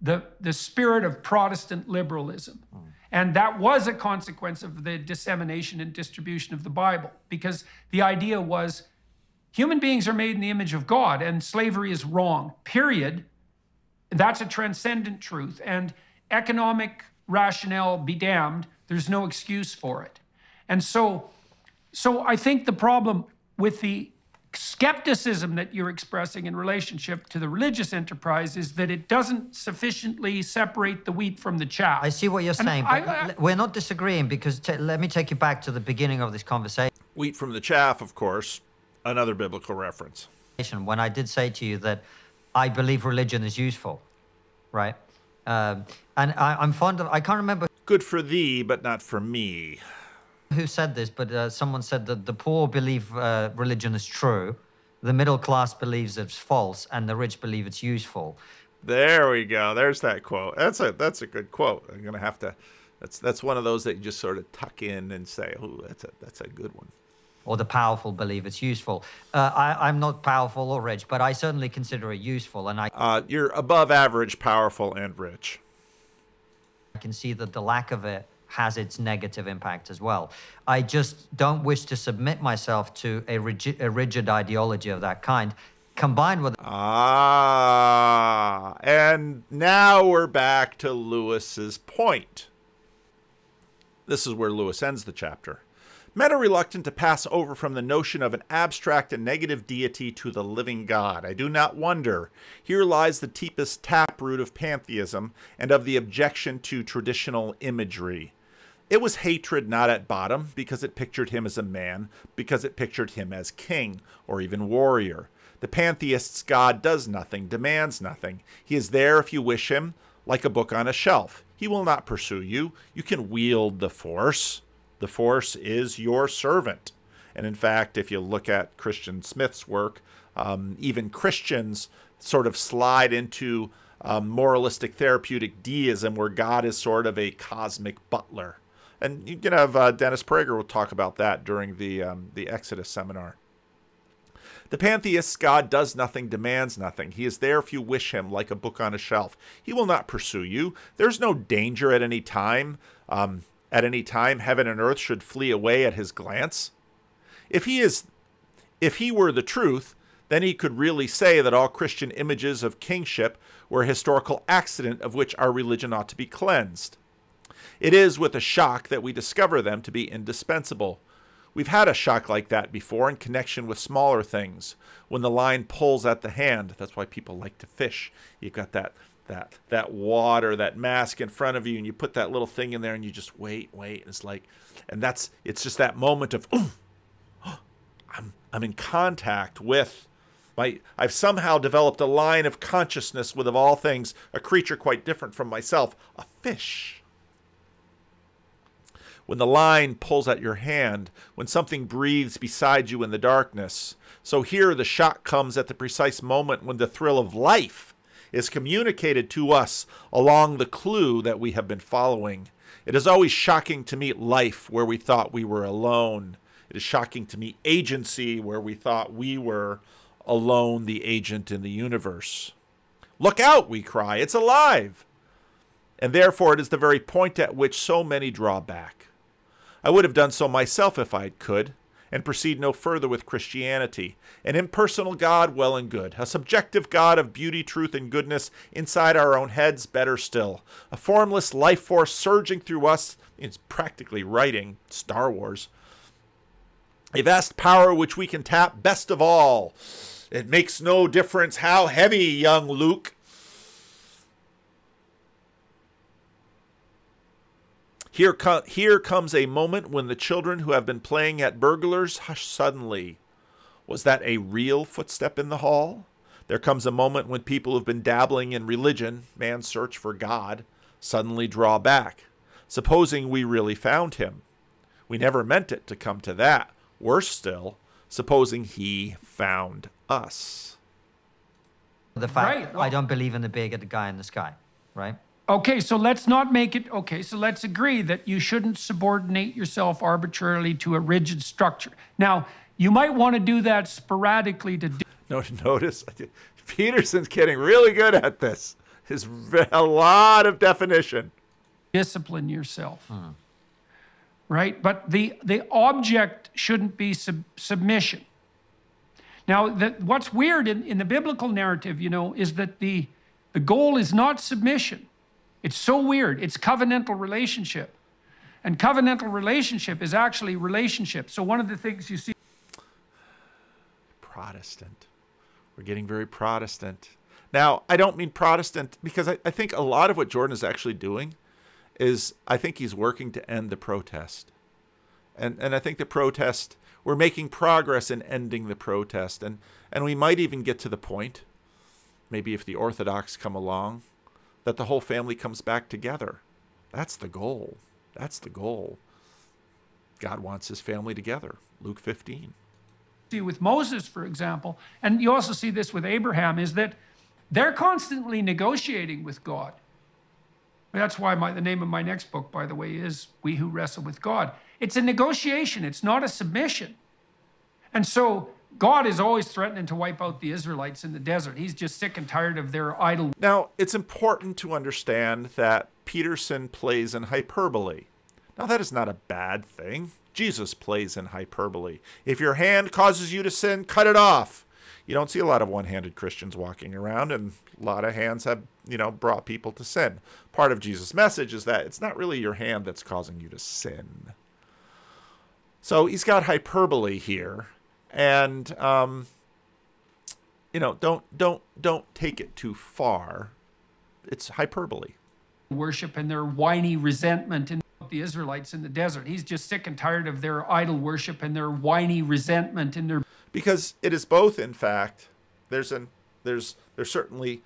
the spirit of Protestant liberalism. And that was a consequence of the dissemination and distribution of the Bible, because the idea was human beings are made in the image of God and slavery is wrong, period. That's a transcendent truth. And economic rationale be damned, there's no excuse for it. And so I think the problem with the skepticism that you're expressing in relationship to the religious enterprise is that it doesn't sufficiently separate the wheat from the chaff. I see what you're saying, but we're not disagreeing, because let me take you back to the beginning of this conversation. Wheat from the chaff, of course, another biblical reference. When I did say to you that I believe religion is useful, right? And I'm fond of, I can't remember. Good for thee, but not for me. Who said this, but someone said that the poor believe religion is true, the middle class believes it's false, and the rich believe it's useful. There we go. There's that quote. That's a good quote. I'm gonna have to. That's one of those that you just sort of tuck in and say, "Oh, that's a good one." Or the powerful believe it's useful. I'm not powerful or rich, but I certainly consider it useful, and you're above average, powerful, and rich. I can see that the lack of it has its negative impact as well. I just don't wish to submit myself to a rigid ideology of that kind, combined with... And now we're back to Lewis's point. This is where Lewis ends the chapter. Men are reluctant to pass over from the notion of an abstract and negative deity to the living God. I do not wonder. Here lies the deepest taproot of pantheism and of the objection to traditional imagery. It was hatred not at bottom, because it pictured him as a man, because it pictured him as king, or even warrior. The pantheist's God does nothing, demands nothing. He is there if you wish him, like a book on a shelf. He will not pursue you. You can wield the Force. The Force is your servant. And in fact, if you look at Christian Smith's work, even Christians sort of slide into moralistic therapeutic deism, where God is sort of a cosmic butler. And you can have Dennis Prager will talk about that during the Exodus seminar. The pantheist's God does nothing, demands nothing. He is there if you wish him, like a book on a shelf. He will not pursue you. There's no danger at any time. At any time, heaven and earth should flee away at his glance. If he were the truth, then he could really say that all Christian images of kingship were a historical accident of which our religion ought to be cleansed. It is with a shock that we discover them to be indispensable. We've had a shock like that before in connection with smaller things. When the line pulls at the hand, that's why people like to fish. You've got that water, that mask in front of you, and you put that little thing in there and you just wait. And it's like, and it's just that moment of, I'm in contact with I've somehow developed a line of consciousness with, of all things, a creature quite different from myself, a fish. When the line pulls at your hand, when something breathes beside you in the darkness. So here the shock comes at the precise moment when the thrill of life is communicated to us along the clue that we have been following. It is always shocking to meet life where we thought we were alone. It is shocking to meet agency where we thought we were alone, the agent in the universe. Look out, we cry, it's alive! And therefore it is the very point at which so many draw back. I would have done so myself if I could, and proceed no further with Christianity. An impersonal God, well and good. A subjective God of beauty, truth, and goodness inside our own heads, better still. A formless life force surging through us, it's practically writing Star Wars. A vast power which we can tap, best of all. It makes no difference how heavy, young Luke. Here comes a moment when the children who have been playing at burglars hush suddenly. Was that a real footstep in the hall? There comes a moment when people who have been dabbling in religion, man's search for God, suddenly draw back, supposing we really found him. We never meant it to come to that. Worse still, supposing he found us. The fact I don't believe in the big guy in the sky, right? Okay, so let's not make it, okay, so let's agree that you shouldn't subordinate yourself arbitrarily to a rigid structure. Now, you might want to do that sporadically to do. Notice Peterson's getting really good at this. There's a lot of definition. Discipline yourself. Right? But the object shouldn't be submission. Now, what's weird in the biblical narrative, you know, is that the goal is not submission. It's so weird. It's covenantal relationship. And covenantal relationship is actually relationship. So one of the things you see... Protestant. We're getting very Protestant. Now, I don't mean Protestant because I think a lot of what Jordan is actually doing is I think he's working to end the protest. And I think the protest, we're making progress in ending the protest. And we might even get to the point, maybe if the Orthodox come along, that the whole family comes back together. That's the goal. That's the goal. God wants his family together. Luke 15. See with Moses, for example, and you also see this with Abraham, is that they're constantly negotiating with God. That's why the name of my next book, by the way, is We Who Wrestle with God. It's a negotiation. It's not a submission. And so God is always threatening to wipe out the Israelites in the desert. He's just sick and tired of their idol. Now, it's important to understand that Peterson plays in hyperbole. Now, that is not a bad thing. Jesus plays in hyperbole. If your hand causes you to sin, cut it off. You don't see a lot of one-handed Christians walking around, and a lot of hands have, brought people to sin. Part of Jesus' message is that it's not really your hand that's causing you to sin. So he's got hyperbole here, and don't take it too far. It's hyperbole. Worship and their whiny resentment in the Israelites in the desert. He's just sick and tired of their idol worship and their whiny resentment in their... Because it is both, in fact. There's certainly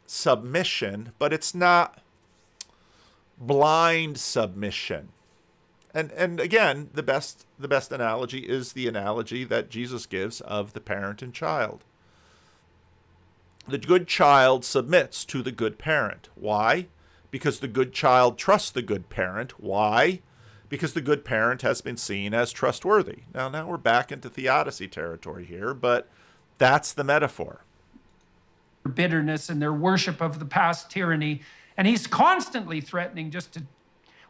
submission, but it's not blind submission. And again, the best analogy is the analogy that Jesus gives of the parent and child. The good child submits to the good parent. Why? Because the good child trusts the good parent. Why? Because the good parent has been seen as trustworthy. Now we're back into theodicy territory here, but that's the metaphor. Bitterness and their worship of the past tyranny. And he's constantly threatening just to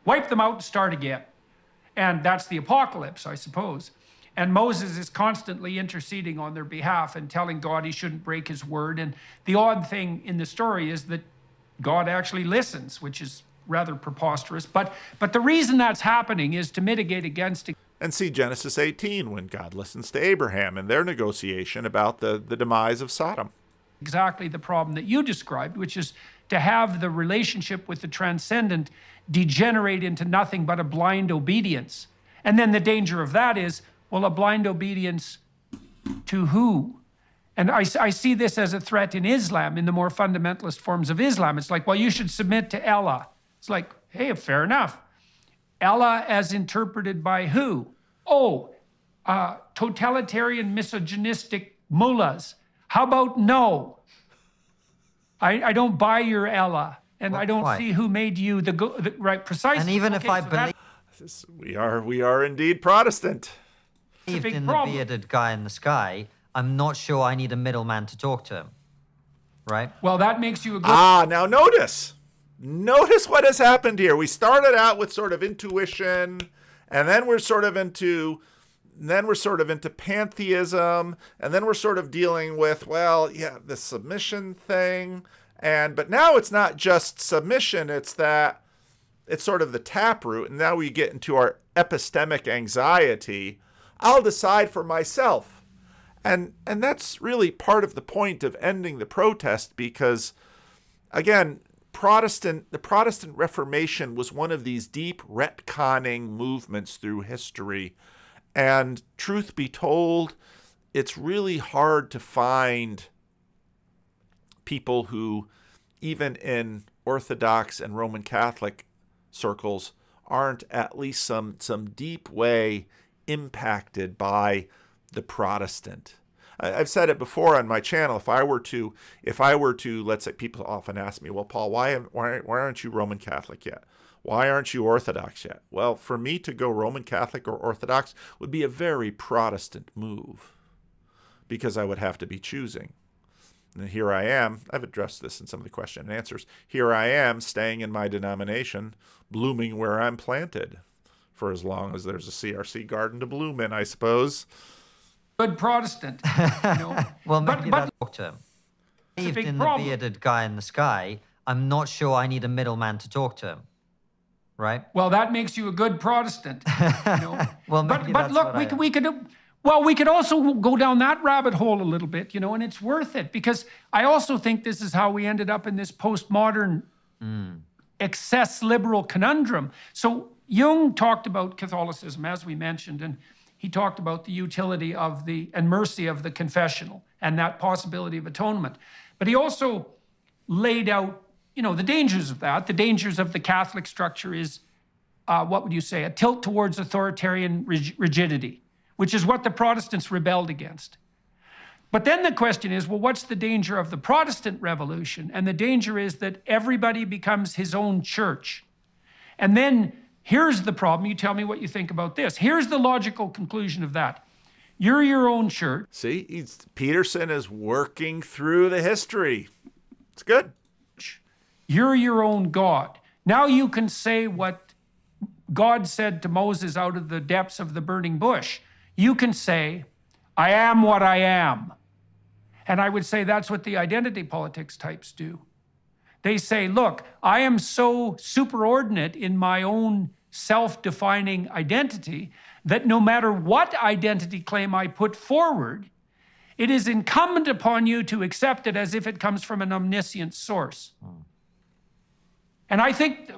wipe them out and start again. And that's the apocalypse, I suppose. And Moses is constantly interceding on their behalf and telling God he shouldn't break his word. And the odd thing in the story is that God actually listens, which is rather preposterous. But the reason that's happening is to mitigate against... And see Genesis 18, when God listens to Abraham and their negotiation about the demise of Sodom. Exactly the problem that you described, which is to have the relationship with the transcendent degenerate into nothing but a blind obedience. And then the danger of that is, well, a blind obedience to who? And I see this as a threat in Islam, in the more fundamentalist forms of Islam. It's like, well, you should submit to Allah. It's like, hey, fair enough. Allah as interpreted by who? Oh, totalitarian, misogynistic mullahs. How about no? I don't buy your Allah, and I don't see who made you the right, precisely. And even if I believe... We are indeed Protestant. In the bearded guy in the sky, I'm not sure I need a middleman to talk to him, right? Well, that makes you a good... Now notice what has happened here. We started out with sort of intuition, and then we're sort of into pantheism, and then we're sort of dealing with, well, yeah, the submission thing, but now it's not just submission, it's sort of the taproot, and now we get into our epistemic anxiety. I'll decide for myself. And that's really part of the point of ending the protest, because, again, the Protestant Reformation was one of these deep retconning movements through history. And truth be told, it's really hard to find people who, even in Orthodox and Roman Catholic circles, aren't at least some deep way impacted by the Protestant. I've said it before on my channel. If I were to, let's say, people often ask me, well, Paul, why aren't you Roman Catholic yet? Why aren't you Orthodox yet? Well, for me to go Roman Catholic or Orthodox would be a very Protestant move, because I would have to be choosing. And here I am. I've addressed this in some of the question and answers. Here I am, staying in my denomination, blooming where I'm planted, for as long as there's a CRC garden to bloom in, I suppose. Good Protestant. You know? Well, maybe but that's talk to him. it's a Believed big in problem. the bearded guy in the sky. I'm not sure I need a middleman to talk to him. Right? Well, that makes you a good Protestant. You know? Well, but maybe but that's look, what we could well, we could also go down that rabbit hole a little bit, you know, and it's worth it, because I also think this is how we ended up in this postmodern excess liberal conundrum. So Jung talked about Catholicism, as we mentioned, and he talked about the utility of and mercy of the confessional and that possibility of atonement. But he also laid out, you know, the dangers of that. The dangers of the Catholic structure is, what would you say, a tilt towards authoritarian rigidity, which is what the Protestants rebelled against. But then the question is, well, what's the danger of the Protestant Revolution? And the danger is that everybody becomes his own church. And then here's the problem. You tell me what you think about this. Here's the logical conclusion of that. You're your own church. See, Peterson is working through the history. It's good. You're your own God. Now you can say what God said to Moses out of the depths of the burning bush. You can say, I am what I am. And I would say that's what the identity politics types do. They say, look, I am so superordinate in my own self-defining identity that no matter what identity claim I put forward, it is incumbent upon you to accept it as if it comes from an omniscient source. And I think,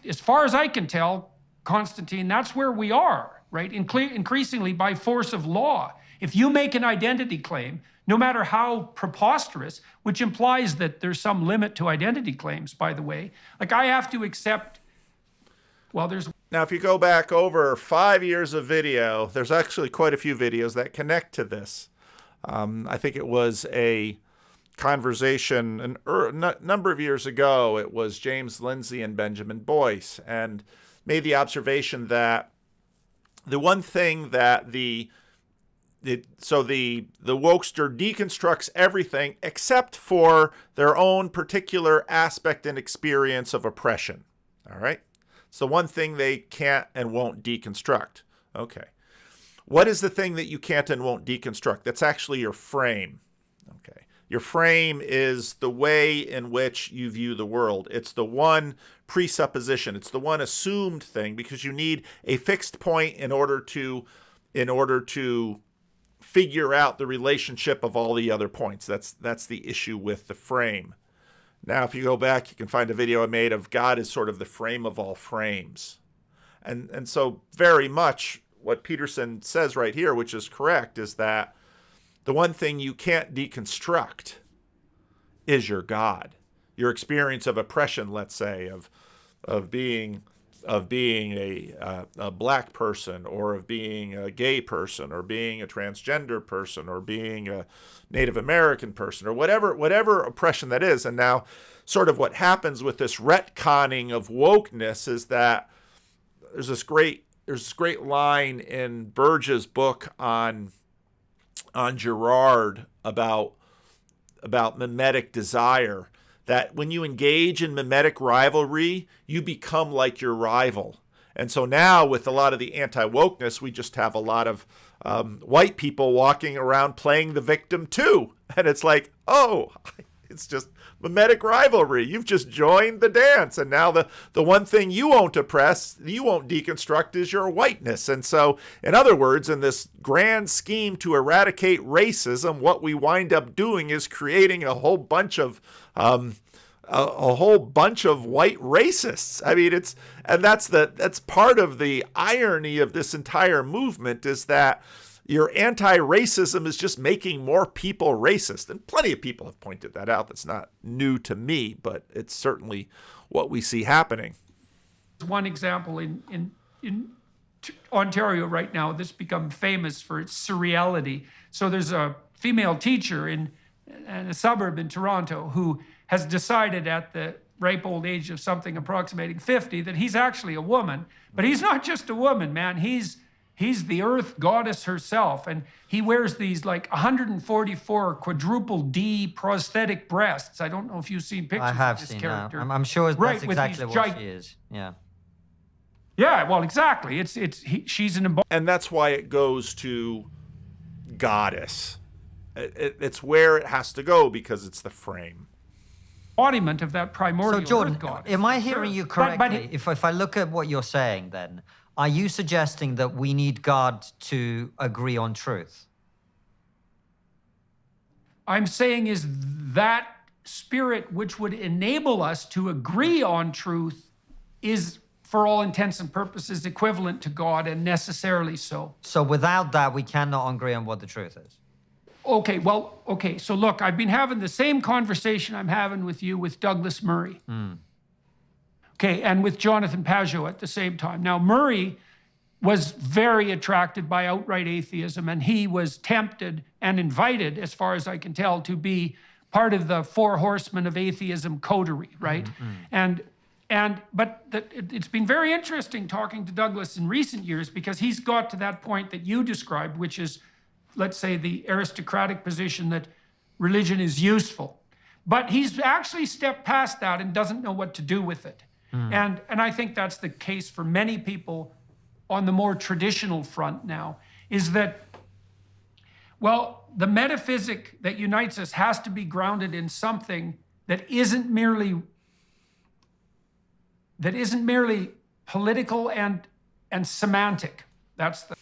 as far as I can tell, Constantine, that's where we are, right? Increasingly by force of law. If you make an identity claim, no matter how preposterous, which implies that there's some limit to identity claims, by the way, like I have to accept, well, there's... Now, if you go back over 5 years of video, there's actually quite a few videos that connect to this. I think it was a conversation a number of years ago. It was James Lindsay and Benjamin Boyce, and made the observation that the one thing that the wokester deconstructs everything except for their own particular aspect and experience of oppression. All right? It's the one thing they can't and won't deconstruct. Okay. What is the thing that you can't and won't deconstruct? That's actually your frame. Okay. Your frame is the way in which you view the world. It's the one presupposition. It's the one assumed thing, because you need a fixed point in order to figure out the relationship of all the other points. That's the issue with the frame. Now, if you go back, you can find a video I made of God as sort of the frame of all frames. And so very much what Peterson says right here, which is correct, is that the one thing you can't deconstruct is your God. Your experience of oppression, let's say, of being a black person, or of being a gay person, or being a transgender person, or being a Native American person, or whatever oppression that is. And now sort of what happens with this retconning of wokeness is that there's this great line in Burge's book on Girard about mimetic desire, that when you engage in mimetic rivalry, you become like your rival. And so now with a lot of the anti-wokeness, we just have a lot of white people walking around playing the victim too. And it's like, oh, it's just mimetic rivalry. You've just joined the dance. And now the one thing you won't oppress, you won't deconstruct, is your whiteness. And so, in other words, in this grand scheme to eradicate racism, what we wind up doing is creating a whole bunch of white racists. I mean, that's part of the irony of this entire movement, is that your anti-racism is just making more people racist. And plenty of people have pointed that out. That's not new to me, but it's certainly what we see happening. One example in Ontario right now that's become famous for its surreality. So there's a female teacher in a suburb in Toronto who has decided at the ripe old age of something approximating 50 that he's actually a woman. But he's not just a woman, man. He's He's the earth goddess herself, and he wears these like 144 quadruple D prosthetic breasts. I don't know if you've seen pictures I have of this seen character. that. I'm sure Right, that's with exactly these what she is. Yeah. Yeah, well, exactly. She's an And that's why it goes to goddess. It's where it has to go because it's the frame. embodiment of that primordial So Jordan, earth goddess. am I hearing Sure. you But correctly? If I look at what you're saying, then are you suggesting that we need God to agree on truth? I'm saying is that spirit which would enable us to agree on truth is, for all intents and purposes, equivalent to God and necessarily so. So without that, we cannot agree on what the truth is. Okay, so look, I've been having the same conversation I'm having with you with Douglas Murray. Okay, and with Jonathan Pageau at the same time. Now, Murray was very attracted by outright atheism, and he was tempted and invited, as far as I can tell, to be part of the four horsemen of atheism coterie, right? But it's been very interesting talking to Douglas in recent years because he's got to that point that you described, which is, let's say, the aristocratic position that religion is useful. But he's actually stepped past that and doesn't know what to do with it. And I think that's the case for many people on the more traditional front now, is that, well, the metaphysic that unites us has to be grounded in something that isn't merely political and semantic. That's the...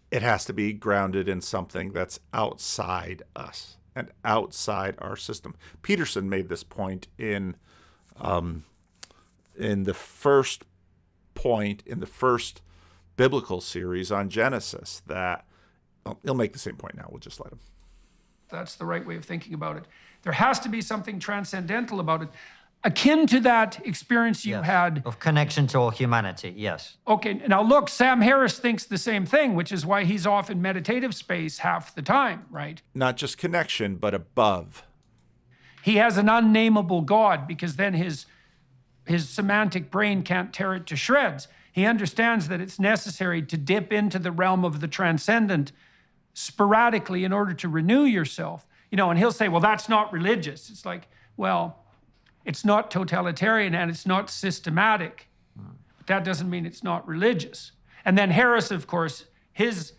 It has to be grounded in something that's outside us and outside our system. Peterson made this point in the first point in the first biblical series on Genesis that he'll make the same point now. We'll just let him. That's the right way of thinking about it. There has to be something transcendental about it, akin to that experience you had. Of connection to all humanity, yes. Okay, now look, Sam Harris thinks the same thing, which is why he's off in meditative space half the time, right? Not just connection, but above. He has an unnameable God because then his semantic brain can't tear it to shreds. He understands that it's necessary to dip into the realm of the transcendent sporadically in order to renew yourself. You know, and he'll say, well, that's not religious. It's like, well, it's not totalitarian and it's not systematic. But that doesn't mean it's not religious. And then Harris, of course, his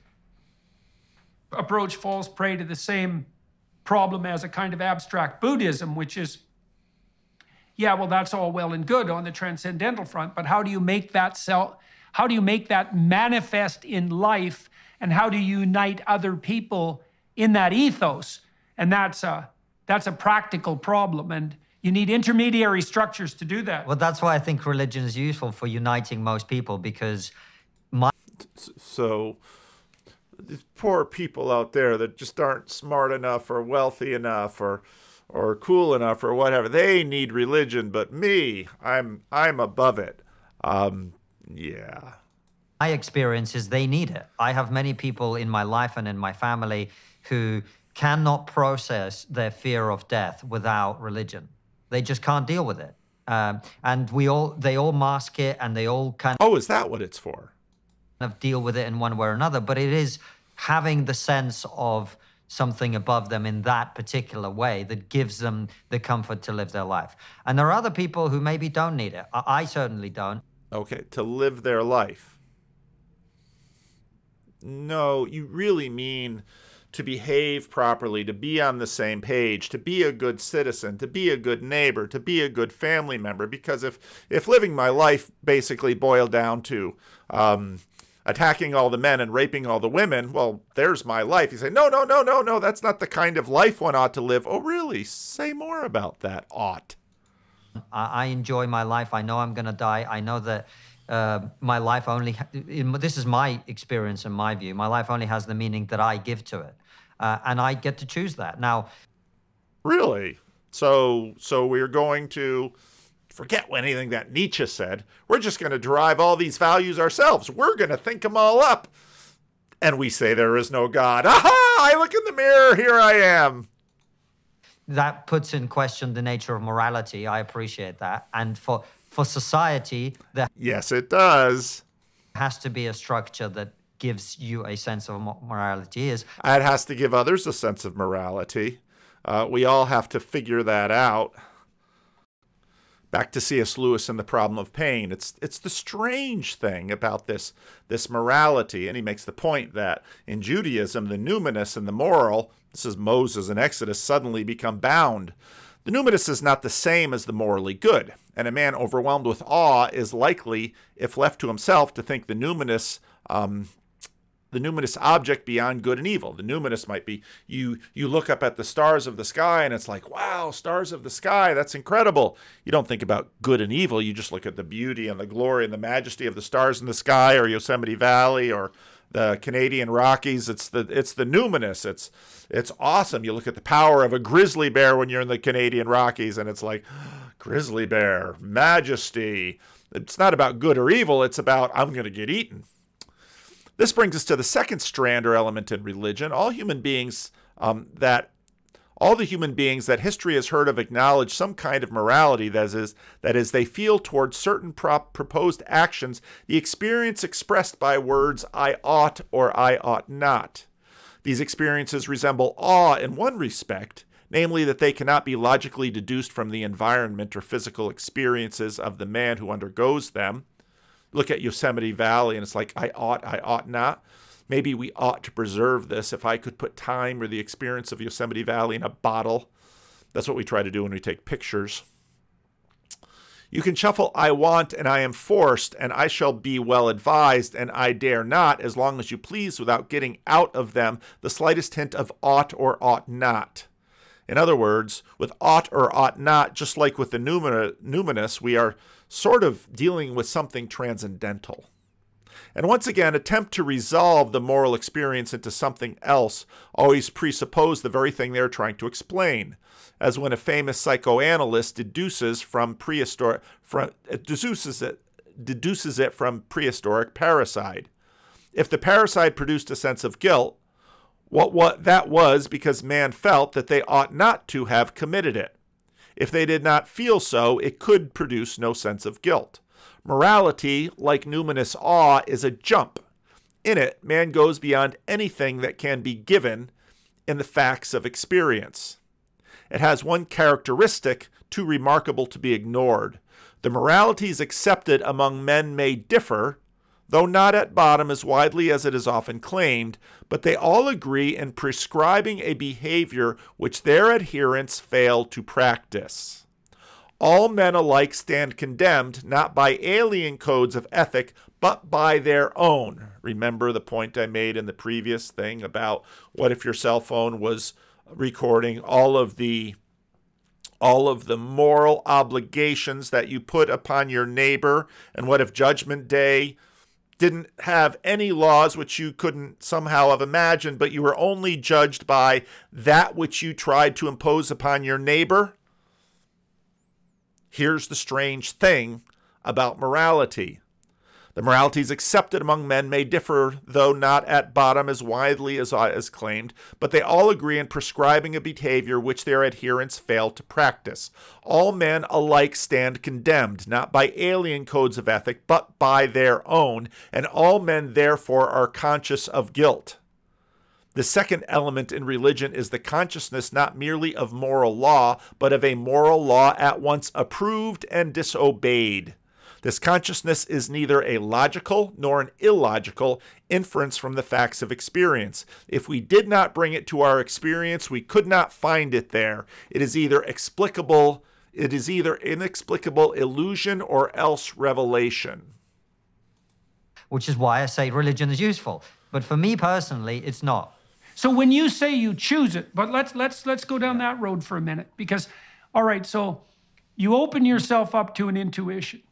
approach falls prey to the same problem as a kind of abstract Buddhism, which is, yeah, well, that's all well and good on the transcendental front, but how do you make that manifest in life, and how do you unite other people in that ethos? And that's a practical problem, and you need intermediary structures to do that. Well, that's why I think religion is useful for uniting most people, because So these poor people out there that just aren't smart enough or wealthy enough or cool enough or whatever, they need religion, but me, I'm above it. Yeah. my experience is they need it. I have many people in my life and in my family who cannot process their fear of death without religion. They just can't deal with it. And they all mask it, and they all kind Oh, is that what it's for? of deal with it in one way or another. But it is having the sense of something above them in that particular way that gives them the comfort to live their life. And there are other people who maybe don't need it. I certainly don't. Okay, to live their life. No, you really mean to behave properly, to be on the same page, to be a good citizen, to be a good neighbor, to be a good family member. Because if living my life basically boiled down to attacking all the men and raping all the women, well, there's my life. You say, no, that's not the kind of life one ought to live. Oh, really? Say more about that, ought. I enjoy my life. I know I'm going to die. I know that my life only, this is my experience and my view, my life only has the meaning that I give to it. And I get to choose that. Now, really? So we're going to forget anything that Nietzsche said. We're just going to derive all these values ourselves. We're going to think them all up. And we say there is no God. Aha! I look in the mirror. Here I am. that puts in question the nature of morality. I appreciate that. And for society, there Yes, it does. has to be a structure that gives you a sense of morality is. It has to give others a sense of morality. We all have to figure that out. Back to C.S. Lewis and the problem of pain. It's the strange thing about this morality, and he makes the point that in Judaism, the numinous and the moral, this is Moses in Exodus, suddenly become bound. The numinous is not the same as the morally good, and a man overwhelmed with awe is likely, if left to himself, to think the numinous object beyond good and evil. The numinous might be, you look up at the stars of the sky and it's like, wow, stars of the sky, that's incredible. You don't think about good and evil. You just look at the beauty and the glory and the majesty of the stars in the sky, or Yosemite Valley, or the Canadian Rockies. It's the numinous. It's awesome. You look at the power of a grizzly bear when you're in the Canadian Rockies and it's like, grizzly bear, majesty. It's not about good or evil. It's about, I'm going to get eaten. This brings us to the second strand or element in religion. All the human beings that history has heard of acknowledge some kind of morality, that is, they feel towards certain proposed actions the experience expressed by words I ought or I ought not. These experiences resemble awe in one respect, namely that they cannot be logically deduced from the environment or physical experiences of the man who undergoes them. Look at Yosemite Valley and it's like, I ought not. Maybe we ought to preserve this. If I could put time or the experience of Yosemite Valley in a bottle. That's what we try to do when we take pictures. You can shuffle I want and I am forced, and I shall be well advised and I dare not, as long as you please, without getting out of them the slightest hint of ought or ought not. In other words, with ought or ought not, just like with the numinous, we are sort of dealing with something transcendental. And once again, attempt to resolve the moral experience into something else always presuppose the very thing they're trying to explain, as when a famous psychoanalyst deduces it from prehistoric parricide. If the parricide produced a sense of guilt, what that was because man felt that they ought not to have committed it. If they did not feel so, it could produce no sense of guilt. Morality, like numinous awe, is a jump. In it, man goes beyond anything that can be given in the facts of experience. It has one characteristic too remarkable to be ignored. The moralities accepted among men may differ, though not at bottom as widely as it is often claimed, but they all agree in prescribing a behavior which their adherents fail to practice. All men alike stand condemned, not by alien codes of ethic, but by their own. Remember the point I made in the previous thing about what if your cell phone was recording all of the moral obligations that you put upon your neighbor, and what if Judgment Day didn't have any laws which you couldn't somehow have imagined, but you were only judged by that which you tried to impose upon your neighbor? Here's the strange thing about morality. The moralities accepted among men may differ, though not at bottom as widely as claimed, but they all agree in prescribing a behavior which their adherents fail to practice. All men alike stand condemned, not by alien codes of ethic, but by their own, and all men therefore are conscious of guilt. The second element in religion is the consciousness not merely of moral law, but of a moral law at once approved and disobeyed. This consciousness is neither a logical nor an illogical inference from the facts of experience. If we did not bring it to our experience, we could not find it there. It is either inexplicable illusion or else revelation. Which is why I say religion is useful. But for me personally, it's not. So when you say you choose it, but let's go down that road for a minute, because, all right, so you open yourself up to an intuition.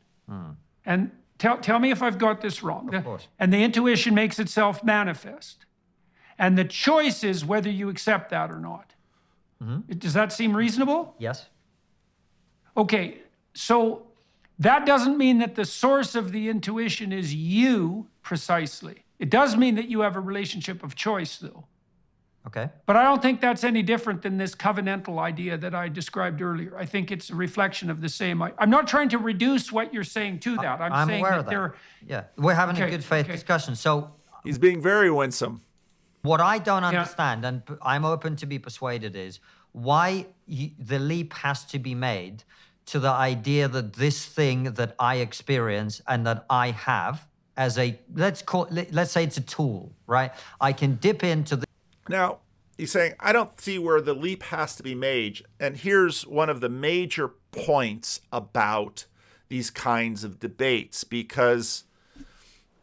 And tell me if I've got this wrong. Of course. And the intuition makes itself manifest. And the choice is whether you accept that or not. Does that seem reasonable? Yes. Okay, so that doesn't mean that the source of the intuition is you precisely. It does mean that you have a relationship of choice, though. Okay. But I don't think that's any different than this covenantal idea that I described earlier. I think it's a reflection of the same. I'm not trying to reduce what you're saying to that. I'm saying aware that of that. they're... Yeah, we're having a good faith discussion. So He's being very winsome. What I don't understand, and I'm open to be persuaded, is why the leap has to be made to the idea that this thing that I experience and that I have as a, let's say it's a tool, right? I can dip into the... Now, he's saying, I don't see where the leap has to be made. And here's one of the major points about these kinds of debates, because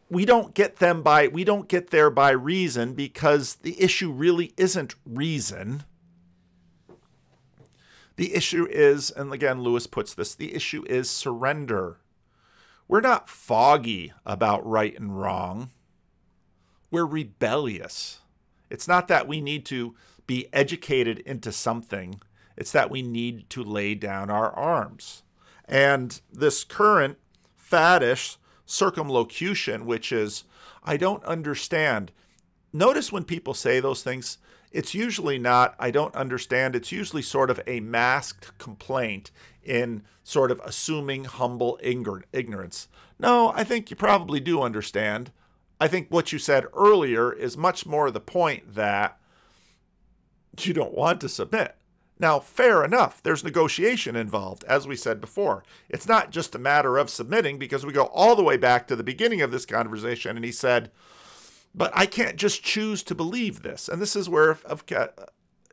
we don't get there by reason, because the issue really isn't reason. The issue is, and again, Lewis puts this, the issue is surrender. We're not foggy about right and wrong. We're rebellious. It's not that we need to be educated into something. It's that we need to lay down our arms. And this current faddish circumlocution, which is, I don't understand. Notice when people say those things, it's usually not, I don't understand. It's usually sort of a masked complaint in sort of assuming humble ignorance. No, I think you probably do understand. I think what you said earlier is much more the point that you don't want to submit. Now, fair enough, there's negotiation involved, as we said before. It's not just a matter of submitting, because we go all the way back to the beginning of this conversation, and he said, but I can't just choose to believe this. And this is where,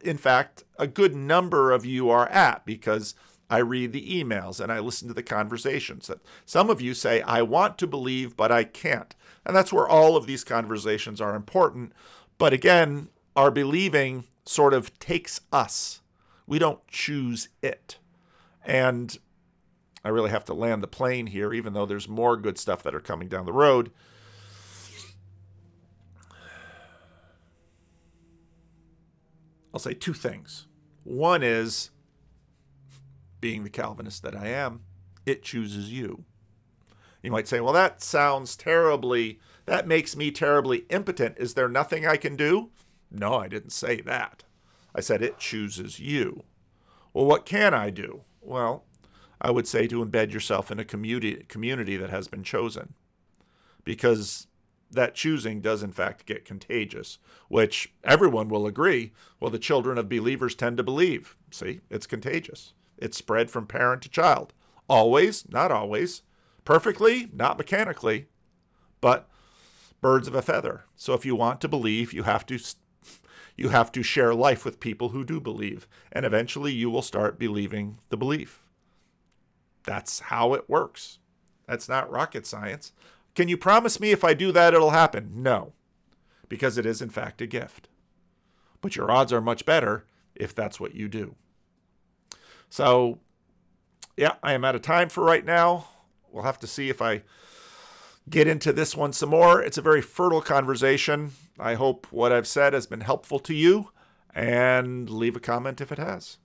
in fact, a good number of you are at, because I read the emails and I listen to the conversations. That some of you say, I want to believe, but I can't. And that's where all of these conversations are important. But again, our believing sort of takes us. We don't choose it. And I really have to land the plane here, even though there's more good stuff that are coming down the road. I'll say two things. One is, being the Calvinist that I am, it chooses you. You might say, well, that makes me terribly impotent. Is there nothing I can do? No, I didn't say that. I said it chooses you. Well, what can I do? Well, I would say to embed yourself in a community that has been chosen, because that choosing does in fact get contagious, which everyone will agree. Well, the children of believers tend to believe. See, it's contagious. It's spread from parent to child. Always, not always. Perfectly, not mechanically, but birds of a feather. So if you want to believe, you have to share life with people who do believe, and eventually you will start believing the belief. That's how it works. That's not rocket science. Can you promise me if I do that, it'll happen? No, because it is in fact a gift. But your odds are much better if that's what you do. So, yeah, I am out of time for right now. We'll have to see if I get into this one some more. It's a very fertile conversation. I hope what I've said has been helpful to you, and leave a comment if it has.